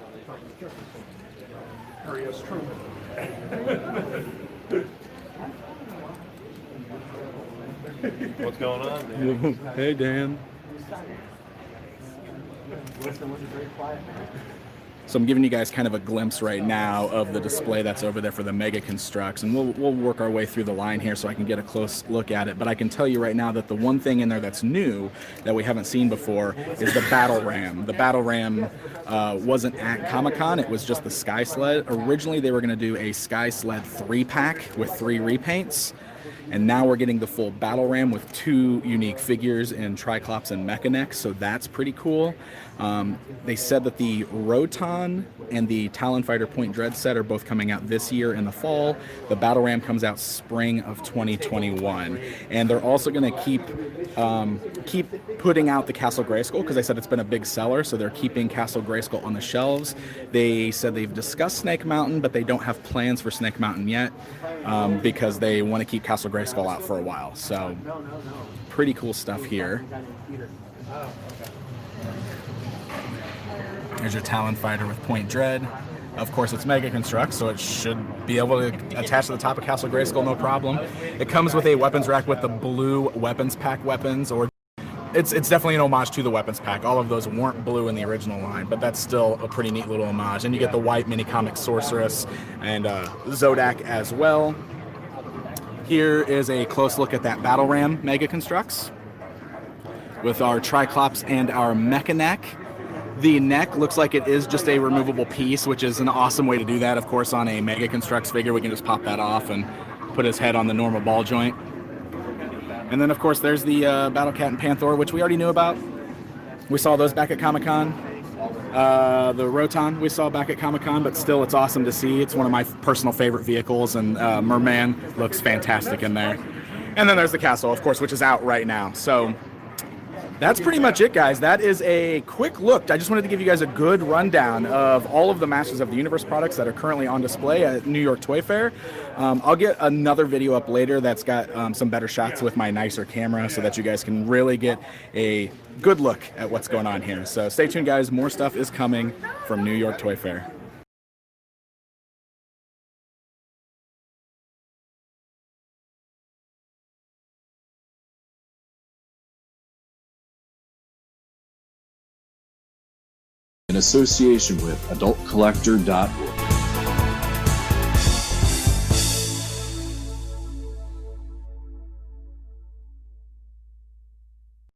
What's going on, man? Hey, Dan. So I'm giving you guys kind of a glimpse right now of the display that's over there for the Mega Constructs, and we'll work our way through the line here so I can get a close look at it. But I can tell you right now that the one thing in there that's new that we haven't seen before is the Battle Ram. The Battle Ram wasn't at Comic-Con, it was just the Sky Sled. Originally they were going to do a Sky Sled 3-pack with 3 repaints. And now we're getting the full Battle Ram with 2 unique figures in Triclops and Mechanics, so that's pretty cool. They said that the Roton and the Talon Fighter Point Dread set are both coming out this year in the fall. The Battle Ram comes out spring of 2021. And they're also going to keep putting out the Castle Grayskull, because they said it's been a big seller, so they're keeping Castle Grayskull on the shelves. They said they've discussed Snake Mountain, but they don't have plans for Snake Mountain yet, because they want to keep Castle Grayskull out for a while. So pretty cool stuff here. There's your Talon Fighter with Point Dread. Of course, it's Mega Construct, so it should be able to attach to the top of Castle Grayskull, no problem. It comes with a weapons rack with the blue weapons pack weapons, or it's definitely an homage to the weapons pack. All of those weren't blue in the original line, but that's still a pretty neat little homage. And you get the white mini comic Sorceress and Zodak as well. Here is a close look at that Battle Ram Mega Constructs with our Triclops and our Mechaneck. The neck looks like it is just a removable piece, which is an awesome way to do that. Of course, on a Mega Constructs figure, we can just pop that off and put his head on the normal ball joint. And then, of course, there's the Battle Cat and Panther, which we already knew about. We saw those back at Comic-Con. The Roton we saw back at Comic-Con, but still, it's awesome to see. It's one of my personal favorite vehicles, and Merman looks fantastic in there. And then there's the castle, of course, which is out right now. So that's pretty much it, guys. That is a quick look. I just wanted to give you guys a good rundown of all of the Masters of the Universe products that are currently on display at New York Toy Fair. I'll get another video up later that's got some better shots with my nicer camera so that you guys can really get a good look at what's going on here. So stay tuned, guys. More stuff is coming from New York Toy Fair. In association with AdultCollector.org.